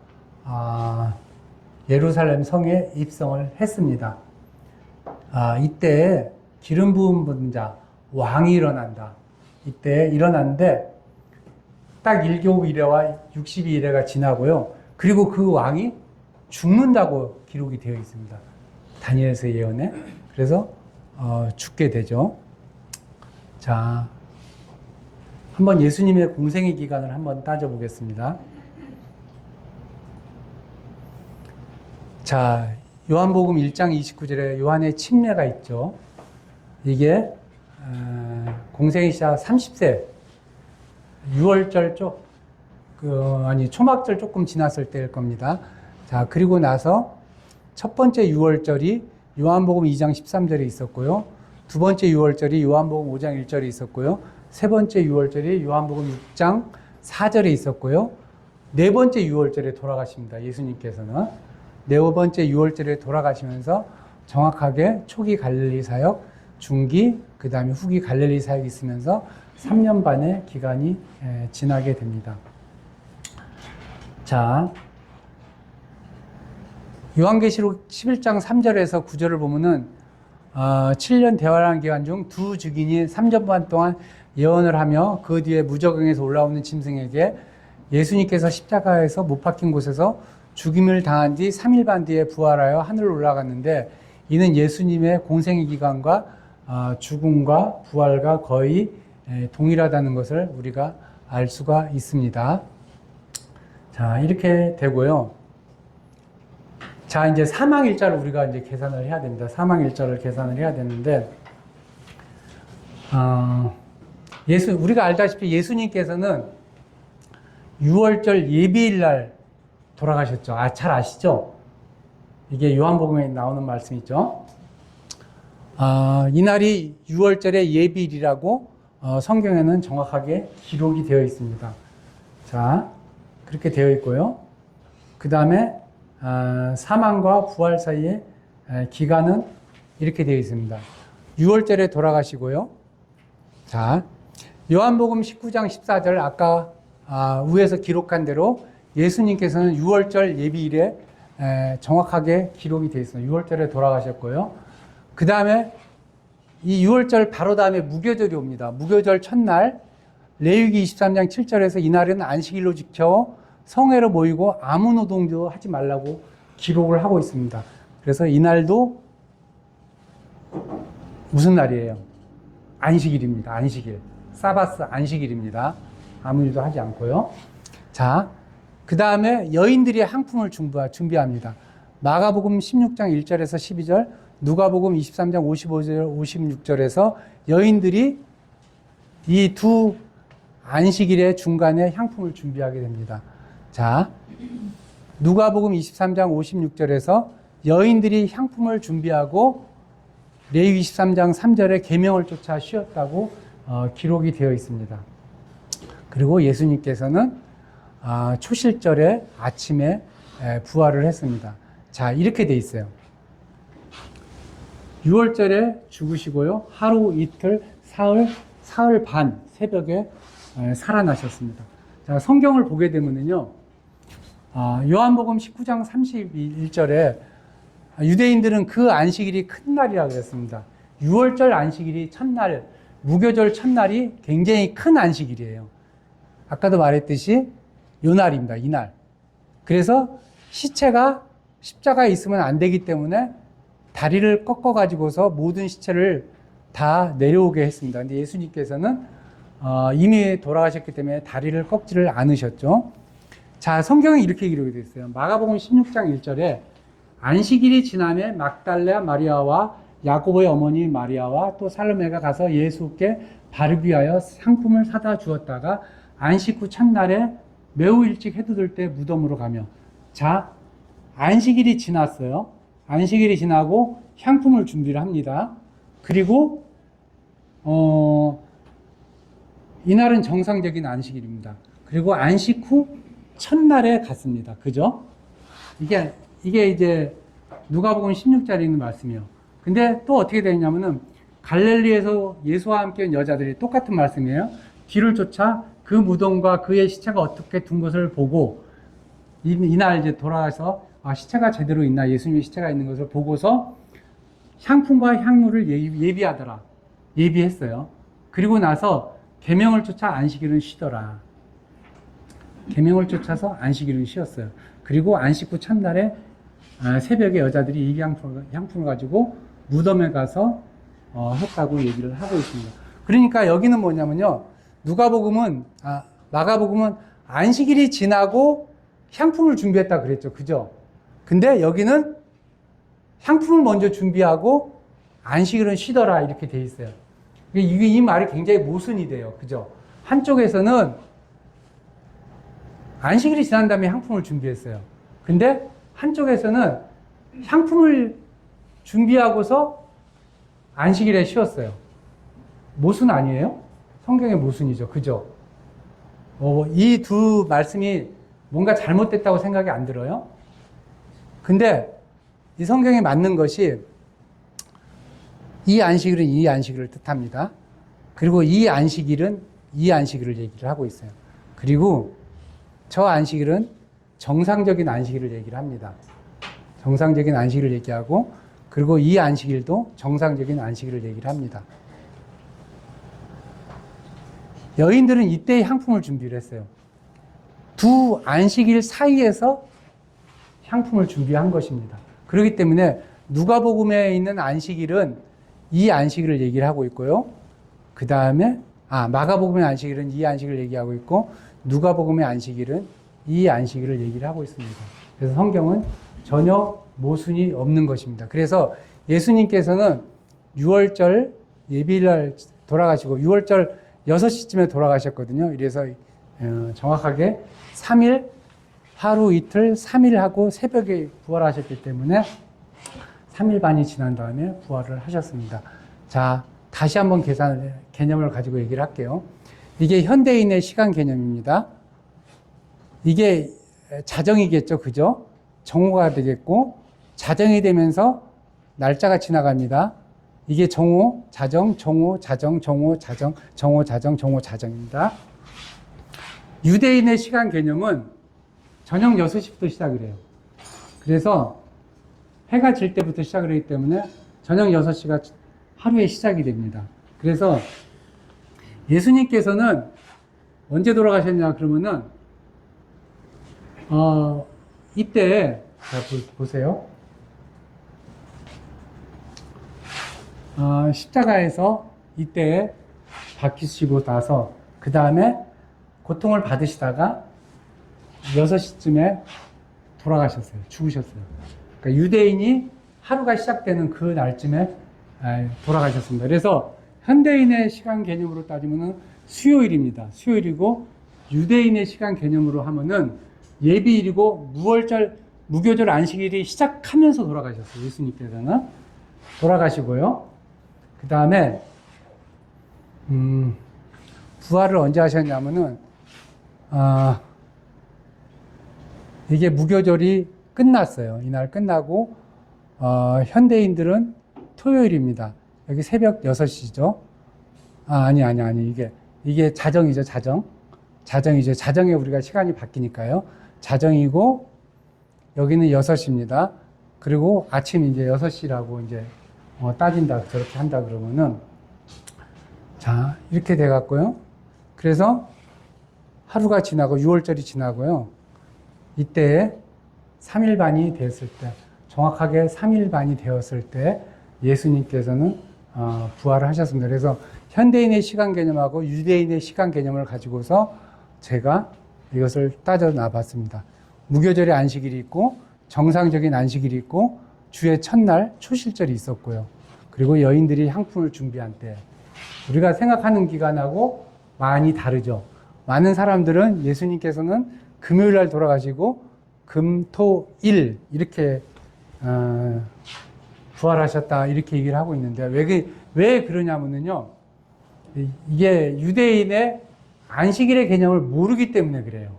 예루살렘 성에 입성을 했습니다. 이때 기름 부음 받은 자 왕이 일어난다. 이때 일어났는데 딱 1교일회와 62일회가 지나고요. 그리고 그 왕이 죽는다고 기록이 되어 있습니다. 다니엘서 예언에. 그래서 죽게 되죠. 자, 한번 예수님의 공생의 기간을 한번 따져보겠습니다. 자, 요한복음 1장 29절에 요한의 침례가 있죠. 이게 공생의 시작 30세 6월절 초막절 조금 지났을 때일 겁니다. 자, 그리고 나서 첫 번째 6월절이 요한복음 2장 13절에 있었고요. 두 번째 6월절이 요한복음 5장 1절에 있었고요. 세 번째 6월절이 요한복음 6장 4절에 있었고요. 네 번째 6월절에 돌아가십니다. 예수님께서는. 네 번째 6월절에 돌아가시면서 정확하게 초기 갈릴리 사역, 중기, 그 다음에 후기 갈릴리 사역이 있으면서 3년 반의 기간이 지나게 됩니다. 자, 요한계시록 11장 3절에서 9절을 보면은 7년 대활한 기간 중 두 증인이 3년 반 동안 예언을 하며 그 뒤에 무저강에서 올라오는 짐승에게 예수님께서 십자가에서 못 박힌 곳에서 죽임을 당한 뒤 3일 반 뒤에 부활하여 하늘로 올라갔는데 이는 예수님의 공생의 기간과 죽음과 부활과 거의 동일하다는 것을 우리가 알 수가 있습니다. 자, 이렇게 되고요. 자, 이제 사망일자를 우리가 이제 계산을 해야 됩니다. 사망일자를 계산을 해야 되는데, 우리가 알다시피 예수님께서는 6월절 예비일 날 돌아가셨죠. 잘 아시죠? 이게 요한복음에 나오는 말씀 있죠. 이날이 6월절의 예비일이라고 성경에는 정확하게 기록이 되어 있습니다. 자, 그렇게 되어 있고요. 그 다음에 사망과 부활 사이의 기간은 이렇게 되어 있습니다. 6월절에 돌아가시고요. 자, 요한복음 19장 14절 아까 위에서 기록한 대로 예수님께서는 6월절 예비일에 정확하게 기록이 되어 있습니다. 6월절에 돌아가셨고요. 그 다음에 이 6월절 바로 다음에 무교절이 옵니다. 무교절 첫날 레위기 23장 7절에서 이날은 안식일로 지켜 성회로 모이고 아무 노동도 하지 말라고 기록을 하고 있습니다. 그래서 이날도 무슨 날이에요? 안식일입니다. 안식일. 사바스 안식일입니다. 아무 일도 하지 않고요. 자, 그 다음에 여인들이 항품을 준비합니다. 마가복음 16장 1절에서 12절, 누가복음 23장 55절, 56절에서 여인들이 이 두 안식일의 중간에 향품을 준비하게 됩니다. 자, 누가복음 23장 56절에서 여인들이 향품을 준비하고 레위기 23장 3절에 계명을 쫓아 쉬었다고 기록이 되어 있습니다. 그리고 예수님께서는 초실절에 아침에 부활을 했습니다. 자, 이렇게 돼 있어요. 6월절에 죽으시고요. 하루 이틀 사흘 반 새벽에 살아나셨습니다. 자, 성경을 보게 되면은요. 요한복음 19장 31절에 유대인들은 그 안식일이 큰 날이라고 그랬습니다. 6월절 안식일이 첫날, 무교절 첫날이 굉장히 큰 안식일이에요. 아까도 말했듯이 요 날입니다. 이날. 그래서 시체가 십자가에 있으면 안 되기 때문에 다리를 꺾어 가지고서 모든 시체를 다 내려오게 했습니다. 근데 예수님께서는 이미 돌아가셨기 때문에 다리를 꺾지를 않으셨죠. 자, 성경에 이렇게 기록이 되어 있어요. 마가복음 16장 1절에 안식일이 지남에 막달라 마리아와 야고보의 어머니 마리아와 또 살로메가 가서 예수께 바르기 위하여 상품을 사다 주었다가 안식 후 첫날에 매우 일찍 해도 들 때 무덤으로 가며. 자, 안식일이 지났어요. 안식일이 지나고 향품을 준비를 합니다. 그리고 이날은 정상적인 안식일입니다. 그리고 안식 후 첫날에 갔습니다. 그죠? 이게 이제 누가복음 16절에 있는 말씀이에요. 근데 또 어떻게 되냐면은 갈릴리에서 예수와 함께 온 여자들이 똑같은 말씀이에요. 뒤를 쫓아 그 무덤과 그의 시체가 어떻게 둔 것을 보고 이날 이제 돌아가서 시체가 제대로 있나, 예수님의 시체가 있는 것을 보고서 향품과 향료를 예비하더라. 예비했어요. 그리고 나서 계명을 쫓아 안식일은 쉬더라. 계명을 쫓아서 안식일은 쉬었어요. 그리고 안식 후 첫날에 새벽에 여자들이 이 향품을 가지고 무덤에 가서 했다고 얘기를 하고 있습니다. 그러니까 여기는 뭐냐면요, 마가복음은 안식일이 지나고 향품을 준비했다 그랬죠. 그죠? 근데 여기는 향품을 먼저 준비하고 안식일은 쉬더라 이렇게 돼 있어요. 이 말이 굉장히 모순이 돼요. 그죠? 한쪽에서는 안식일이 지난 다음에 향품을 준비했어요. 근데 한쪽에서는 향품을 준비하고서 안식일에 쉬었어요. 모순 아니에요? 성경의 모순이죠. 그죠? 이 두 말씀이 뭔가 잘못됐다고 생각이 안 들어요? 근데 이 성경에 맞는 것이 이 안식일은 이 안식일을 뜻합니다. 그리고 이 안식일은 이 안식일을 얘기를 하고 있어요. 그리고 저 안식일은 정상적인 안식일을 얘기를 합니다. 정상적인 안식일을 얘기하고, 그리고 이 안식일도 정상적인 안식일을 얘기를 합니다. 여인들은 이때의 향품을 준비를 했어요. 두 안식일 사이에서 향품을 준비한 것입니다. 그렇기 때문에 누가복음에 있는 안식일은 이 안식일을 얘기를 하고 있고요. 그 다음에 마가복음의 안식일은 이 안식일을 얘기하고 있고, 누가복음의 안식일은 이 안식일을 얘기를 하고 있습니다. 그래서 성경은 전혀 모순이 없는 것입니다. 그래서 예수님께서는 6월절 예비일날 돌아가시고 6월절 6시쯤에 돌아가셨거든요. 이래서 정확하게 3일, 하루 이틀, 3일 하고 새벽에 부활하셨기 때문에 3일 반이 지난 다음에 부활을 하셨습니다. 자, 다시 한번 개념을 가지고 얘기를 할게요. 이게 현대인의 시간 개념입니다. 이게 자정이겠죠, 그죠? 정오가 되겠고, 자정이 되면서 날짜가 지나갑니다. 이게 정오, 자정, 정오, 자정, 정오, 자정, 정오, 자정, 정오, 자정입니다. 유대인의 시간 개념은 저녁 6시부터 시작을 해요. 그래서 해가 질 때부터 시작을 하기 때문에 저녁 6시가 하루의 시작이 됩니다. 그래서 예수님께서는 언제 돌아가셨냐 그러면은 이때 자 보세요. 십자가에서 이때 박히시고 나서 그 다음에 고통을 받으시다가 6시쯤에 돌아가셨어요. 죽으셨어요. 그러니까 유대인이 하루가 시작되는 그 날쯤에 돌아가셨습니다. 그래서 현대인의 시간 개념으로 따지면은 수요일입니다. 수요일이고, 유대인의 시간 개념으로 하면은 예비일이고, 무교절 안식일이 시작하면서 돌아가셨어요. 예수님께서는 돌아가시고요. 그 다음에 부활을 언제 하셨냐면은 이게 무교절이 끝났어요. 이날 끝나고 현대인들은 토요일입니다. 여기 새벽 6시죠. 아니. 이게 자정이죠, 자정. 자정이죠. 자정에 우리가 시간이 바뀌니까요. 자정이고, 여기는 6시입니다. 그리고 아침 이제 6시라고 이제 따진다, 저렇게 한다 그러면은, 자, 이렇게 돼갖고요. 그래서 하루가 지나고 6월절이 지나고요. 이때 3일 반이 됐을 때, 정확하게 3일 반이 되었을 때 예수님께서는 부활을 하셨습니다. 그래서 현대인의 시간 개념하고 유대인의 시간 개념을 가지고서 제가 이것을 따져 놔봤습니다. 무교절의 안식일이 있고 정상적인 안식일이 있고 주의 첫날 초실절이 있었고요. 그리고 여인들이 향품을 준비한 때. 우리가 생각하는 기간하고 많이 다르죠. 많은 사람들은 예수님께서는 금요일 날 돌아가시고 금, 토, 일 이렇게 부활하셨다 이렇게 얘기를 하고 있는데 왜 그러냐면요. 이게 유대인의 안식일의 개념을 모르기 때문에 그래요.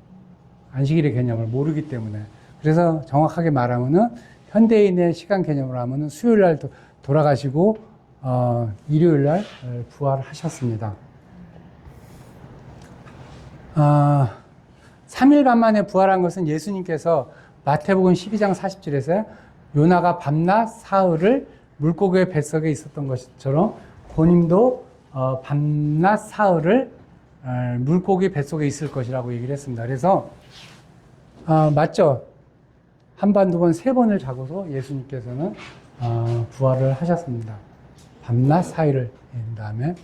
안식일의 개념을 모르기 때문에. 그래서 정확하게 말하면은 현대인의 시간 개념으로 하면은 수요일 날 돌아가시고 일요일 날 부활하셨습니다. 3일 반 만에 부활한 것은 예수님께서 마태복음 12장 40절에서 요나가 밤낮 사흘을 물고기의 뱃속에 있었던 것처럼 본인도 밤낮 사흘을 물고기 뱃속에 있을 것이라고 얘기를 했습니다. 그래서 맞죠? 한 번, 두 번, 세 번을 자고서 예수님께서는 부활을 하셨습니다. 밤낮 사이를 한 다음에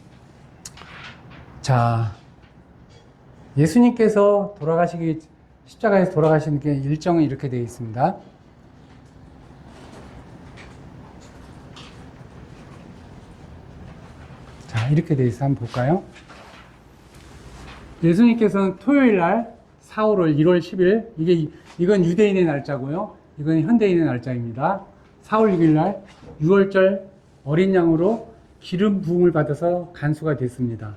자 예수님께서 십자가에서 돌아가시는 게 일정은 이렇게 되어 있습니다. 자 이렇게 되어 있어요. 한번 볼까요? 예수님께서는 토요일 날 4월 1월 10일 이건 유대인의 날짜고요. 이건 현대인의 날짜입니다. 4월 6일 날 6월절 어린 양으로 기름 부음을 받아서 간수가 됐습니다.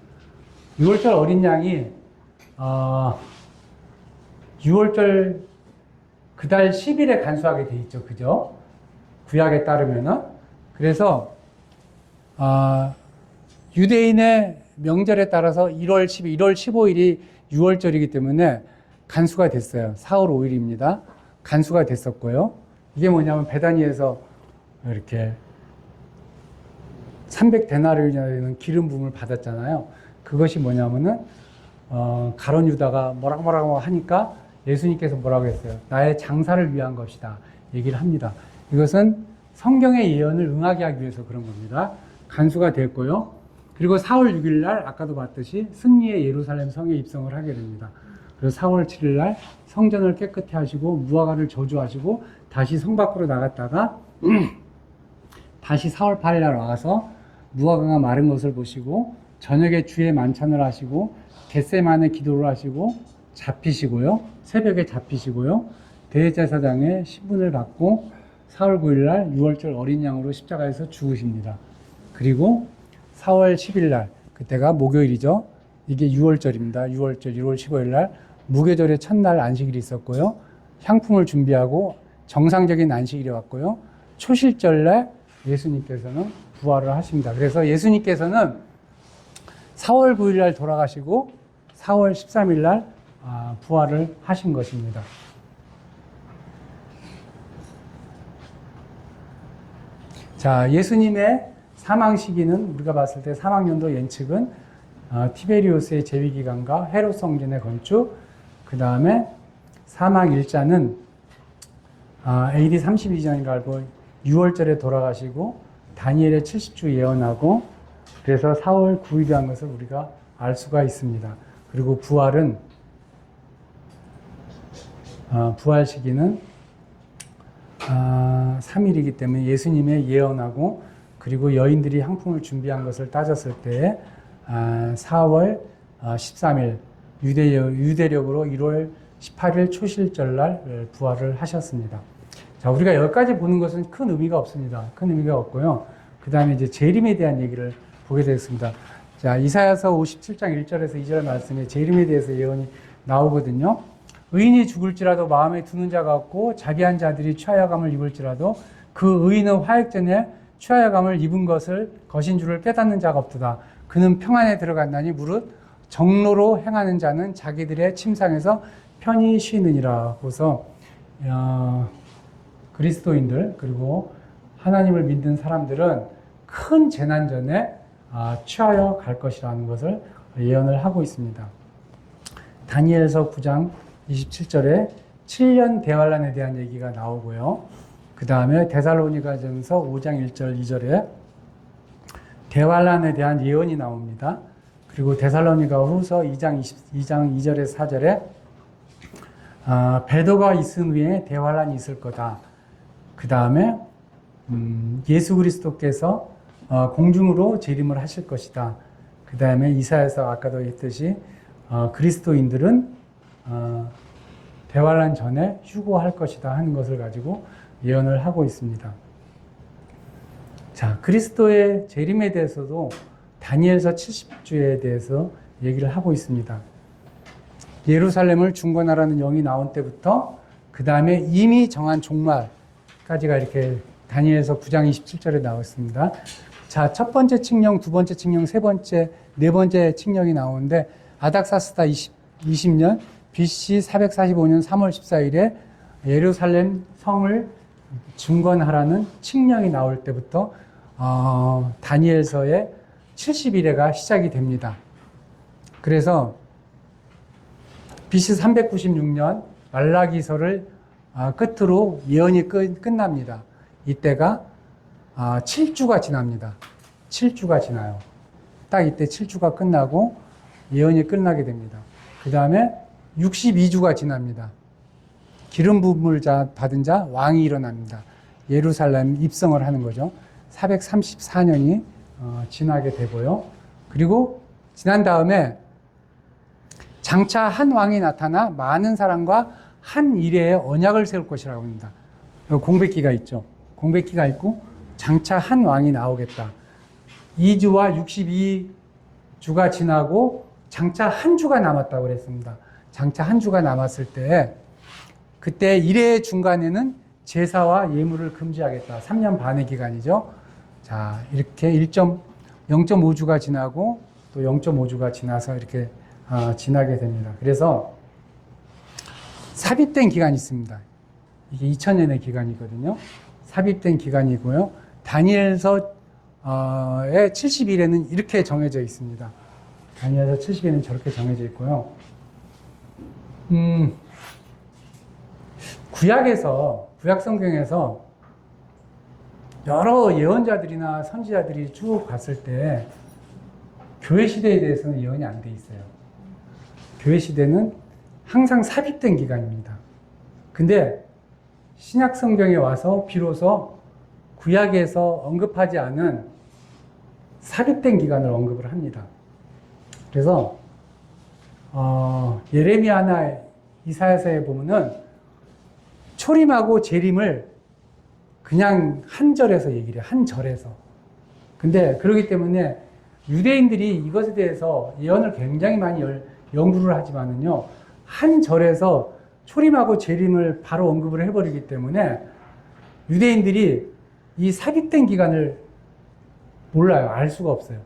6월절 어린 양이 6월절 그달 10일에 간수하게 돼 있죠. 그죠? 구약에 따르면은. 그래서 유대인의 명절에 따라서 1월 10일, 1월 15일이 6월절이기 때문에 간수가 됐어요. 4월 5일입니다. 간수가 됐었고요. 이게 뭐냐면 베다니에서 이렇게 300데나리온이라는 기름 부음을 받았잖아요. 그것이 뭐냐면은 가룟 유다가 뭐라고 하니까 예수님께서 뭐라고 했어요? 나의 장사를 위한 것이다. 얘기를 합니다. 이것은 성경의 예언을 응하게 하기 위해서 그런 겁니다. 간수가 됐고요. 그리고 4월 6일 날 아까도 봤듯이 승리의 예루살렘 성에 입성을 하게 됩니다. 그래서 4월 7일 날 성전을 깨끗이 하시고 무화과를 저주하시고 다시 성 밖으로 나갔다가 다시 4월 8일 날 와서 무화과가 마른 것을 보시고 저녁에 주의 만찬을 하시고 겟세마네 기도를 하시고 잡히시고요. 새벽에 잡히시고요. 대제사장의 신분을 받고 4월 9일 날 6월절 어린 양으로 십자가에서 죽으십니다. 그리고 4월 10일 날 그때가 목요일이죠. 이게 6월절입니다. 6월절 1월 15일 날 무교절의 첫날 안식일이 있었고요. 향품을 준비하고 정상적인 안식일이 왔고요. 초실절날 예수님께서는 부활을 하십니다. 그래서 예수님께서는 4월 9일 날 돌아가시고 4월 13일 날 부활을 하신 것입니다. 자, 예수님의 사망 시기는 우리가 봤을 때 사망연도 예측은 티베리우스의 재위기간과 헤롯 성전의 건축, 그 다음에 사망 일자는 AD 32년인가 알고 6월절에 돌아가시고 다니엘의 70주 예언하고 그래서 4월 9일에 한 것을 우리가 알 수가 있습니다. 그리고 부활은 부활 시기는 3일이기 때문에 예수님의 예언하고 그리고 여인들이 향품을 준비한 것을 따졌을 때 4월 13일 유대력으로 1월 18일 초실절날 부활을 하셨습니다. 자, 우리가 여기까지 보는 것은 큰 의미가 없습니다. 큰 의미가 없고요. 그 다음에 이제 재림에 대한 얘기를 보게 되었습니다. 자, 이사야서 57장 1절에서 2절 말씀에 재림에 대해서 예언이 나오거든요. 의인이 죽을지라도 마음에 두는 자가 없고 자기한 자들이 취하여감을 입을지라도 그 의인은 화액전에 취하여감을 입은 것인 줄을 깨닫는 자가 없도다. 그는 평안에 들어간다니 무릇 정로로 행하는 자는 자기들의 침상에서 편히 쉬느니라. 그래서 그리스도인들 그리고 하나님을 믿는 사람들은 큰 재난 전에 취하여 갈 것이라는 것을 예언을 하고 있습니다. 다니엘서 9장 27절에 7년 대환란에 대한 얘기가 나오고요. 그 다음에 데살로니가전서 5장 1절 2절에 대환란에 대한 예언이 나옵니다. 그리고 데살로니가 후서 2장 2절에서 4절에 배도가 있은 후에 대환란이 있을 거다. 그 다음에 예수 그리스도께서 공중으로 재림을 하실 것이다. 그 다음에 이사야서 아까도 했듯이 그리스도인들은 대환란 전에 휴거할 것이다 하는 것을 가지고 예언을 하고 있습니다. 자, 그리스도의 재림에 대해서도 다니엘서 70주에 대해서 얘기를 하고 있습니다. 예루살렘을 중건하라는 영이 나온 때부터 그 다음에 이미 정한 종말까지가 이렇게 다니엘서 9장 27절에 나와 있습니다. 자, 첫 번째 칙령, 두 번째 칙령, 세 번째, 네 번째 칙령이 나오는데 아닥사스다 20년 BC 445년 3월 14일에 예루살렘 성을 중건하라는 칙령이 나올 때부터 다니엘서의 70일에가 시작이 됩니다. 그래서 BC 396년 말라기서를 끝으로 예언이 끝납니다. 이때가 7주가 지납니다. 7주가 지나요. 딱 이때 7주가 끝나고 예언이 끝나게 됩니다. 그 다음에 62주가 지납니다. 기름 부음을 받은 자 왕이 일어납니다. 예루살렘 입성을 하는 거죠. 434년이 지나게 되고요. 그리고 지난 다음에 장차 한 왕이 나타나 많은 사람과 한 일에 언약을 세울 것이라고 합니다. 공백기가 있죠. 공백기가 있고 장차 한 왕이 나오겠다. 2주와 62주가 지나고 장차 한 주가 남았다고 그랬습니다. 장차 한 주가 남았을 때 그때 일의 중간에는 제사와 예물을 금지하겠다. 3년 반의 기간이죠. 자, 이렇게 0.5주가 지나고 또 0.5주가 지나서 이렇게 지나게 됩니다. 그래서 삽입된 기간이 있습니다. 이게 2000년의 기간이거든요. 삽입된 기간이고요. 다니엘서의 70일에는 이렇게 정해져 있습니다. 다니엘서 70일에는 저렇게 정해져 있고요. 구약 성경에서 여러 예언자들이나 선지자들이 쭉 봤을 때 교회 시대에 대해서는 예언이 안 돼 있어요. 교회 시대는 항상 삽입된 기간입니다. 근데 신약 성경에 와서 비로소 구약에서 언급하지 않은 삽입된 기간을 언급을 합니다. 그래서 예레미야나 이사야서에 보면은 초림하고 재림을 그냥 한 절에서 얘기를 해요. 한 절에서. 근데 그렇기 때문에 유대인들이 이것에 대해서 예언을 굉장히 많이 연구를 하지만은요, 한 절에서 초림하고 재림을 바로 언급을 해버리기 때문에 유대인들이 이 삽입된 기간을 몰라요. 알 수가 없어요.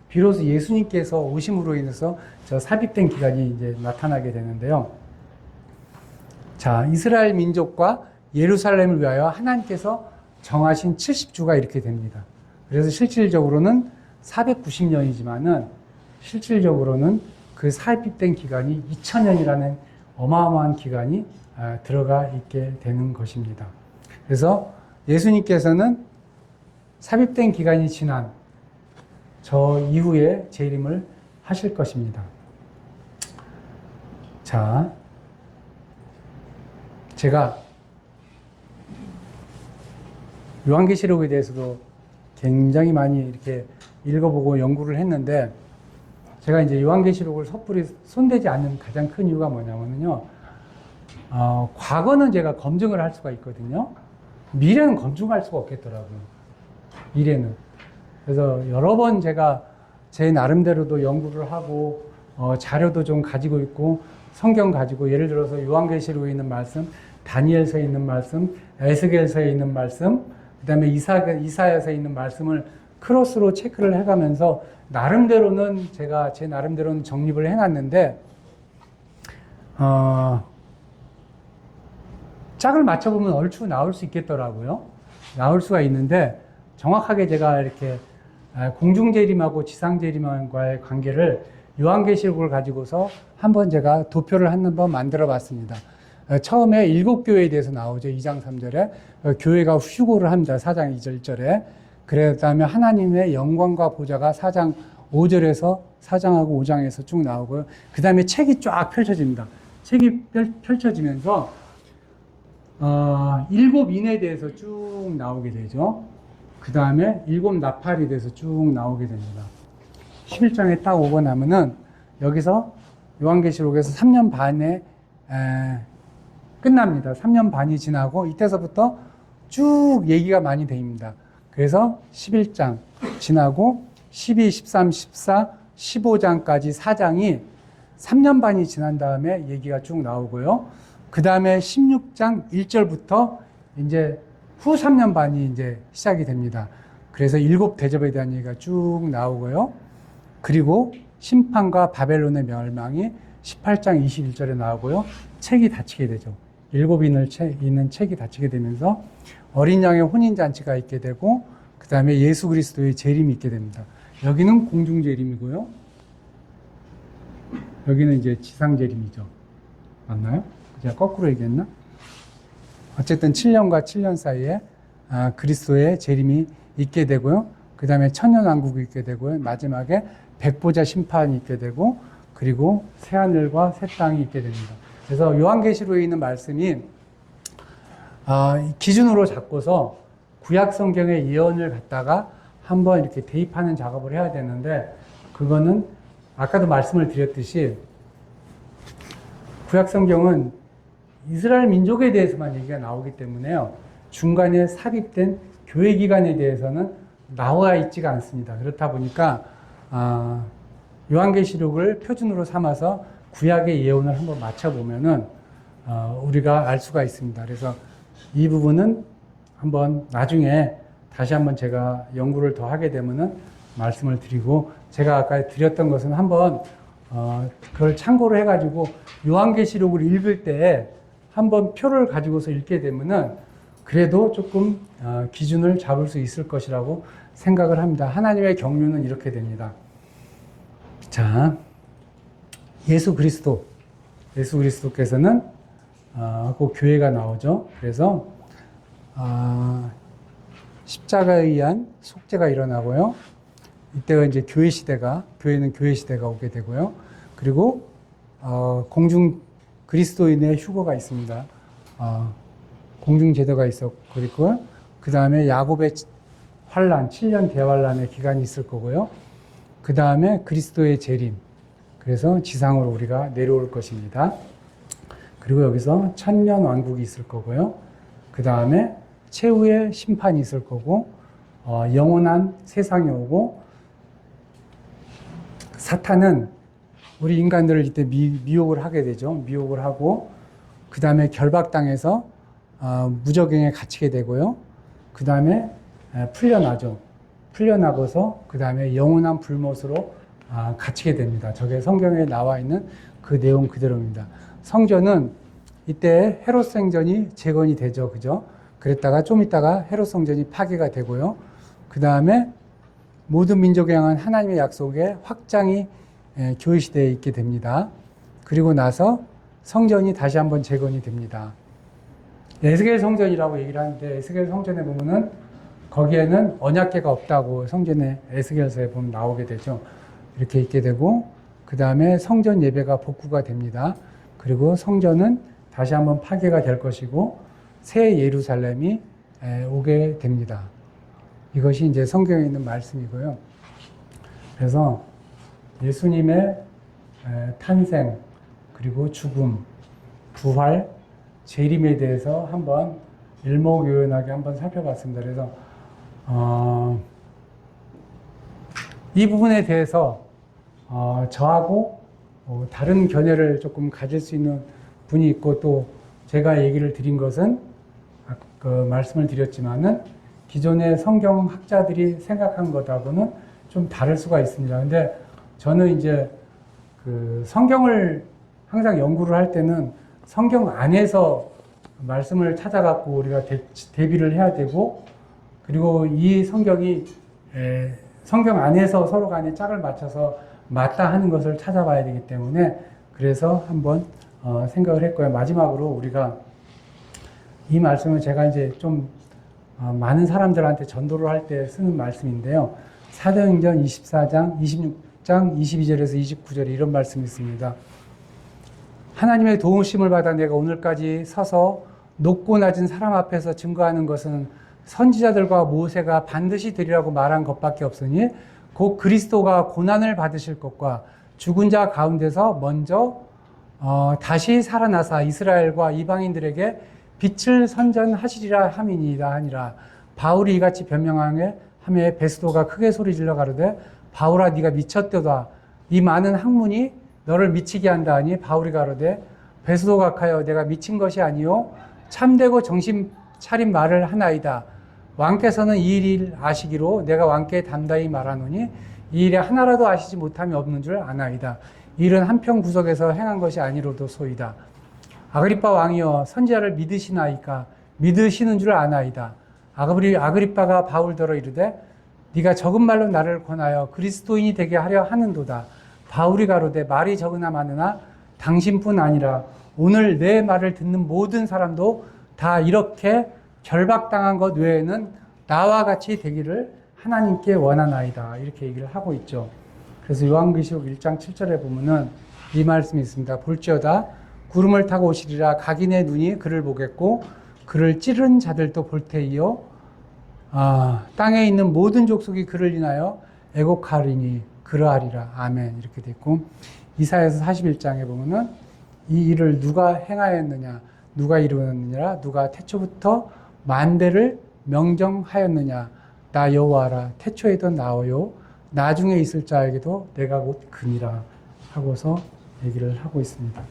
비로소 예수님께서 오심으로 인해서 저 삽입된 기간이 이제 나타나게 되는데요. 자, 이스라엘 민족과 예루살렘을 위하여 하나님께서 정하신 70주가 이렇게 됩니다. 그래서 실질적으로는 490년이지만은 실질적으로는 그 삽입된 기간이 2000년이라는 어마어마한 기간이 들어가 있게 되는 것입니다. 그래서 예수님께서는 삽입된 기간이 지난 저 이후에 재림을 하실 것입니다. 자, 제가 요한계시록에 대해서도 굉장히 많이 이렇게 읽어보고 연구를 했는데, 제가 이제 요한계시록을 섣불리 손대지 않는 가장 큰 이유가 뭐냐면요, 과거는 제가 검증을 할 수가 있거든요. 미래는 검증할 수가 없겠더라고요. 미래는. 그래서 여러 번 제가 제 나름대로도 연구를 하고 자료도 좀 가지고 있고 성경 가지고, 예를 들어서 요한계시록에 있는 말씀, 다니엘서에 있는 말씀, 에스겔서에 있는 말씀, 그 다음에 이사야서에 있는 말씀을 크로스로 체크를 해가면서 나름대로는 제가 제 나름대로는 정립을 해놨는데, 짝을 맞춰보면 얼추 나올 수 있겠더라고요. 나올 수가 있는데, 정확하게 제가 이렇게 공중재림하고 지상재림과의 관계를 요한계시록을 가지고서 한번 제가 도표를 한번 만들어 봤습니다. 처음에 7교회에 대해서 나오죠. 2장 3절에. 교회가 휴고를 합니다. 4장 2절 1절에. 그 다음에 하나님의 영광과 보좌가 4장 5절에서 4장하고 5장에서 쭉 나오고요. 그 다음에 책이 쫙 펼쳐집니다. 책이 펼쳐지면서 일곱 인에 대해서 쭉 나오게 되죠. 그 다음에 일곱 나팔에 대해서 쭉 나오게 됩니다. 11장에 딱 오고 나면은 여기서 요한계시록에서 3년 반에 끝납니다. 3년 반이 지나고 이때서부터 쭉 얘기가 많이 됩니다. 그래서 11장 지나고 12, 13, 14, 15장까지 4장이 3년 반이 지난 다음에 얘기가 쭉 나오고요. 그 다음에 16장 1절부터 이제 후 3년 반이 이제 시작이 됩니다. 그래서 일곱 대접에 대한 얘기가 쭉 나오고요. 그리고 심판과 바벨론의 멸망이 18장 21절에 나오고요. 책이 닫히게 되죠. 일곱 인을 있는 책이 닫히게 되면서 어린 양의 혼인잔치가 있게 되고 그 다음에 예수 그리스도의 재림이 있게 됩니다. 여기는 공중 재림이고요. 여기는 이제 지상 재림이죠. 맞나요? 제가 거꾸로 얘기했나? 어쨌든 7년과 7년 사이에 그리스도의 재림이 있게 되고요. 그 다음에 천년왕국이 있게 되고요. 마지막에 백보자 심판이 있게 되고 그리고 새하늘과 새 땅이 있게 됩니다. 그래서 요한계시록에 있는 말씀이 기준으로 잡고서 구약 성경의 예언을 갖다가 한번 이렇게 대입하는 작업을 해야 되는데 그거는 아까도 말씀을 드렸듯이 구약 성경은 이스라엘 민족에 대해서만 얘기가 나오기 때문에요. 중간에 삽입된 교회 기간에 대해서는 나와 있지가 않습니다. 그렇다 보니까 요한계시록을 표준으로 삼아서 구약의 예언을 한번 맞춰보면은 우리가 알 수가 있습니다. 그래서 이 부분은 한번 나중에 다시 한번 제가 연구를 더 하게 되면은 말씀을 드리고 제가 아까 드렸던 것은 한번 그걸 참고로 해가지고 요한계시록을 읽을 때 한번 표를 가지고서 읽게 되면은 그래도 조금 기준을 잡을 수 있을 것이라고 생각을 합니다. 하나님의 경륜은 이렇게 됩니다. 자, 예수 그리스도께서는 그 교회가 나오죠. 그래서 십자가에 의한 속죄가 일어나고요. 이때가 이제 교회는 교회 시대가 오게 되고요. 그리고 공중 그리스도인의 휴거가 있습니다. 공중 제도가 있었고 그리고 그 다음에 야곱의 환란, 7년 대환란의 기간이 있을 거고요. 그 다음에 그리스도의 재림. 그래서 지상으로 우리가 내려올 것입니다. 그리고 여기서 천년 왕국이 있을 거고요. 그 다음에 최후의 심판이 있을 거고, 영원한 세상이 오고, 사탄은 우리 인간들을 이때 미혹을 하게 되죠. 미혹을 하고, 그 다음에 결박당해서 무적행에 갇히게 되고요. 그 다음에 풀려나죠. 풀려나고서 그 다음에 영원한 불못으로 갇히게 됩니다. 저게 성경에 나와 있는 그 내용 그대로입니다. 성전은 이때 헤롯 성전이 재건이 되죠. 그죠? 그랬다가 좀 있다가 헤롯 성전이 파괴가 되고요. 그 다음에 모든 민족에 향한 하나님의 약속의 확장이 교회 시대에 있게 됩니다. 그리고 나서 성전이 다시 한번 재건이 됩니다. 에스겔 성전이라고 얘기를 하는데 에스겔 성전에 보면은 거기에는 언약궤가 없다고 성전에 에스겔서에 보면 나오게 되죠. 이렇게 있게 되고 그 다음에 성전 예배가 복구가 됩니다. 그리고 성전은 다시 한번 파괴가 될 것이고 새 예루살렘이 오게 됩니다. 이것이 이제 성경에 있는 말씀이고요. 그래서 예수님의 탄생 그리고 죽음, 부활, 재림에 대해서 한번 일목요연하게 한번 살펴봤습니다. 그래서 이 부분에 대해서 저하고 다른 견해를 조금 가질 수 있는 분이 있고 또 제가 얘기를 드린 것은 말씀을 드렸지만은 기존의 성경 학자들이 생각한 것하고는 좀 다를 수가 있습니다. 근데 저는 이제 그 성경을 항상 연구를 할 때는 성경 안에서 말씀을 찾아갖고 우리가 대비를 해야 되고 그리고 이 성경이 성경 안에서 서로 간에 짝을 맞춰서 맞다 하는 것을 찾아봐야 되기 때문에 그래서 한번 생각을 했고요. 마지막으로 우리가 이 말씀을 제가 이제 좀 많은 사람들한테 전도를 할 때 쓰는 말씀인데요. 사도행전 24장, 26장, 22절에서 29절에 이런 말씀이 있습니다. 하나님의 도우심을 받아 내가 오늘까지 서서 높고 낮은 사람 앞에서 증거하는 것은 선지자들과 모세가 반드시 되리라고 말한 것밖에 없으니 곧 그리스도가 고난을 받으실 것과 죽은 자 가운데서 먼저 다시 살아나사 이스라엘과 이방인들에게 빛을 선전하시리라 함이니이다 하니라. 바울이 이같이 변명하며 베스도가 크게 소리질러 가로되 바울아 네가 미쳤도다. 이 많은 학문이 너를 미치게 한다 하니 바울이 가로되 베스도 각하여 내가 미친 것이 아니요 참되고 정신 차린 말을 하나이다. 왕께서는 이 일을 아시기로 내가 왕께 담다히 말하노니 이 일에 하나라도 아시지 못함이 없는 줄 아나이다. 이 일은 한평 구석에서 행한 것이 아니로도 소이다. 아그리빠 왕이여 선지자를 믿으시나이까? 믿으시는 줄 아나이다. 아그리빠가 바울더러 이르되 네가 적은 말로 나를 권하여 그리스도인이 되게 하려 하는도다. 바울이 가로되 말이 적으나 많으나 당신뿐 아니라 오늘 내 말을 듣는 모든 사람도 다 이렇게 결박당한 것 외에는 나와 같이 되기를 하나님께 원하나이다. 이렇게 얘기를 하고 있죠. 그래서 요한계시록 1장 7절에 보면은 이 말씀이 있습니다. 볼지어다 구름을 타고 오시리라. 각인의 눈이 그를 보겠고 그를 찌른 자들도 볼 테이요 땅에 있는 모든 족속이 그를 인하여 애곡하리니 그러하리라. 아멘. 이렇게 돼 있고 이사야서 41장에 보면은 이 일을 누가 행하였느냐 누가 이루었느냐 누가 태초부터 만대를 명정하였느냐 나 여호와라. 태초에도 나오요 나중에 있을 자에게도 내가 곧 그니라 하고서 얘기를 하고 있습니다.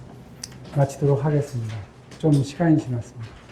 마치도록 하겠습니다. 좀 시간이 지났습니다.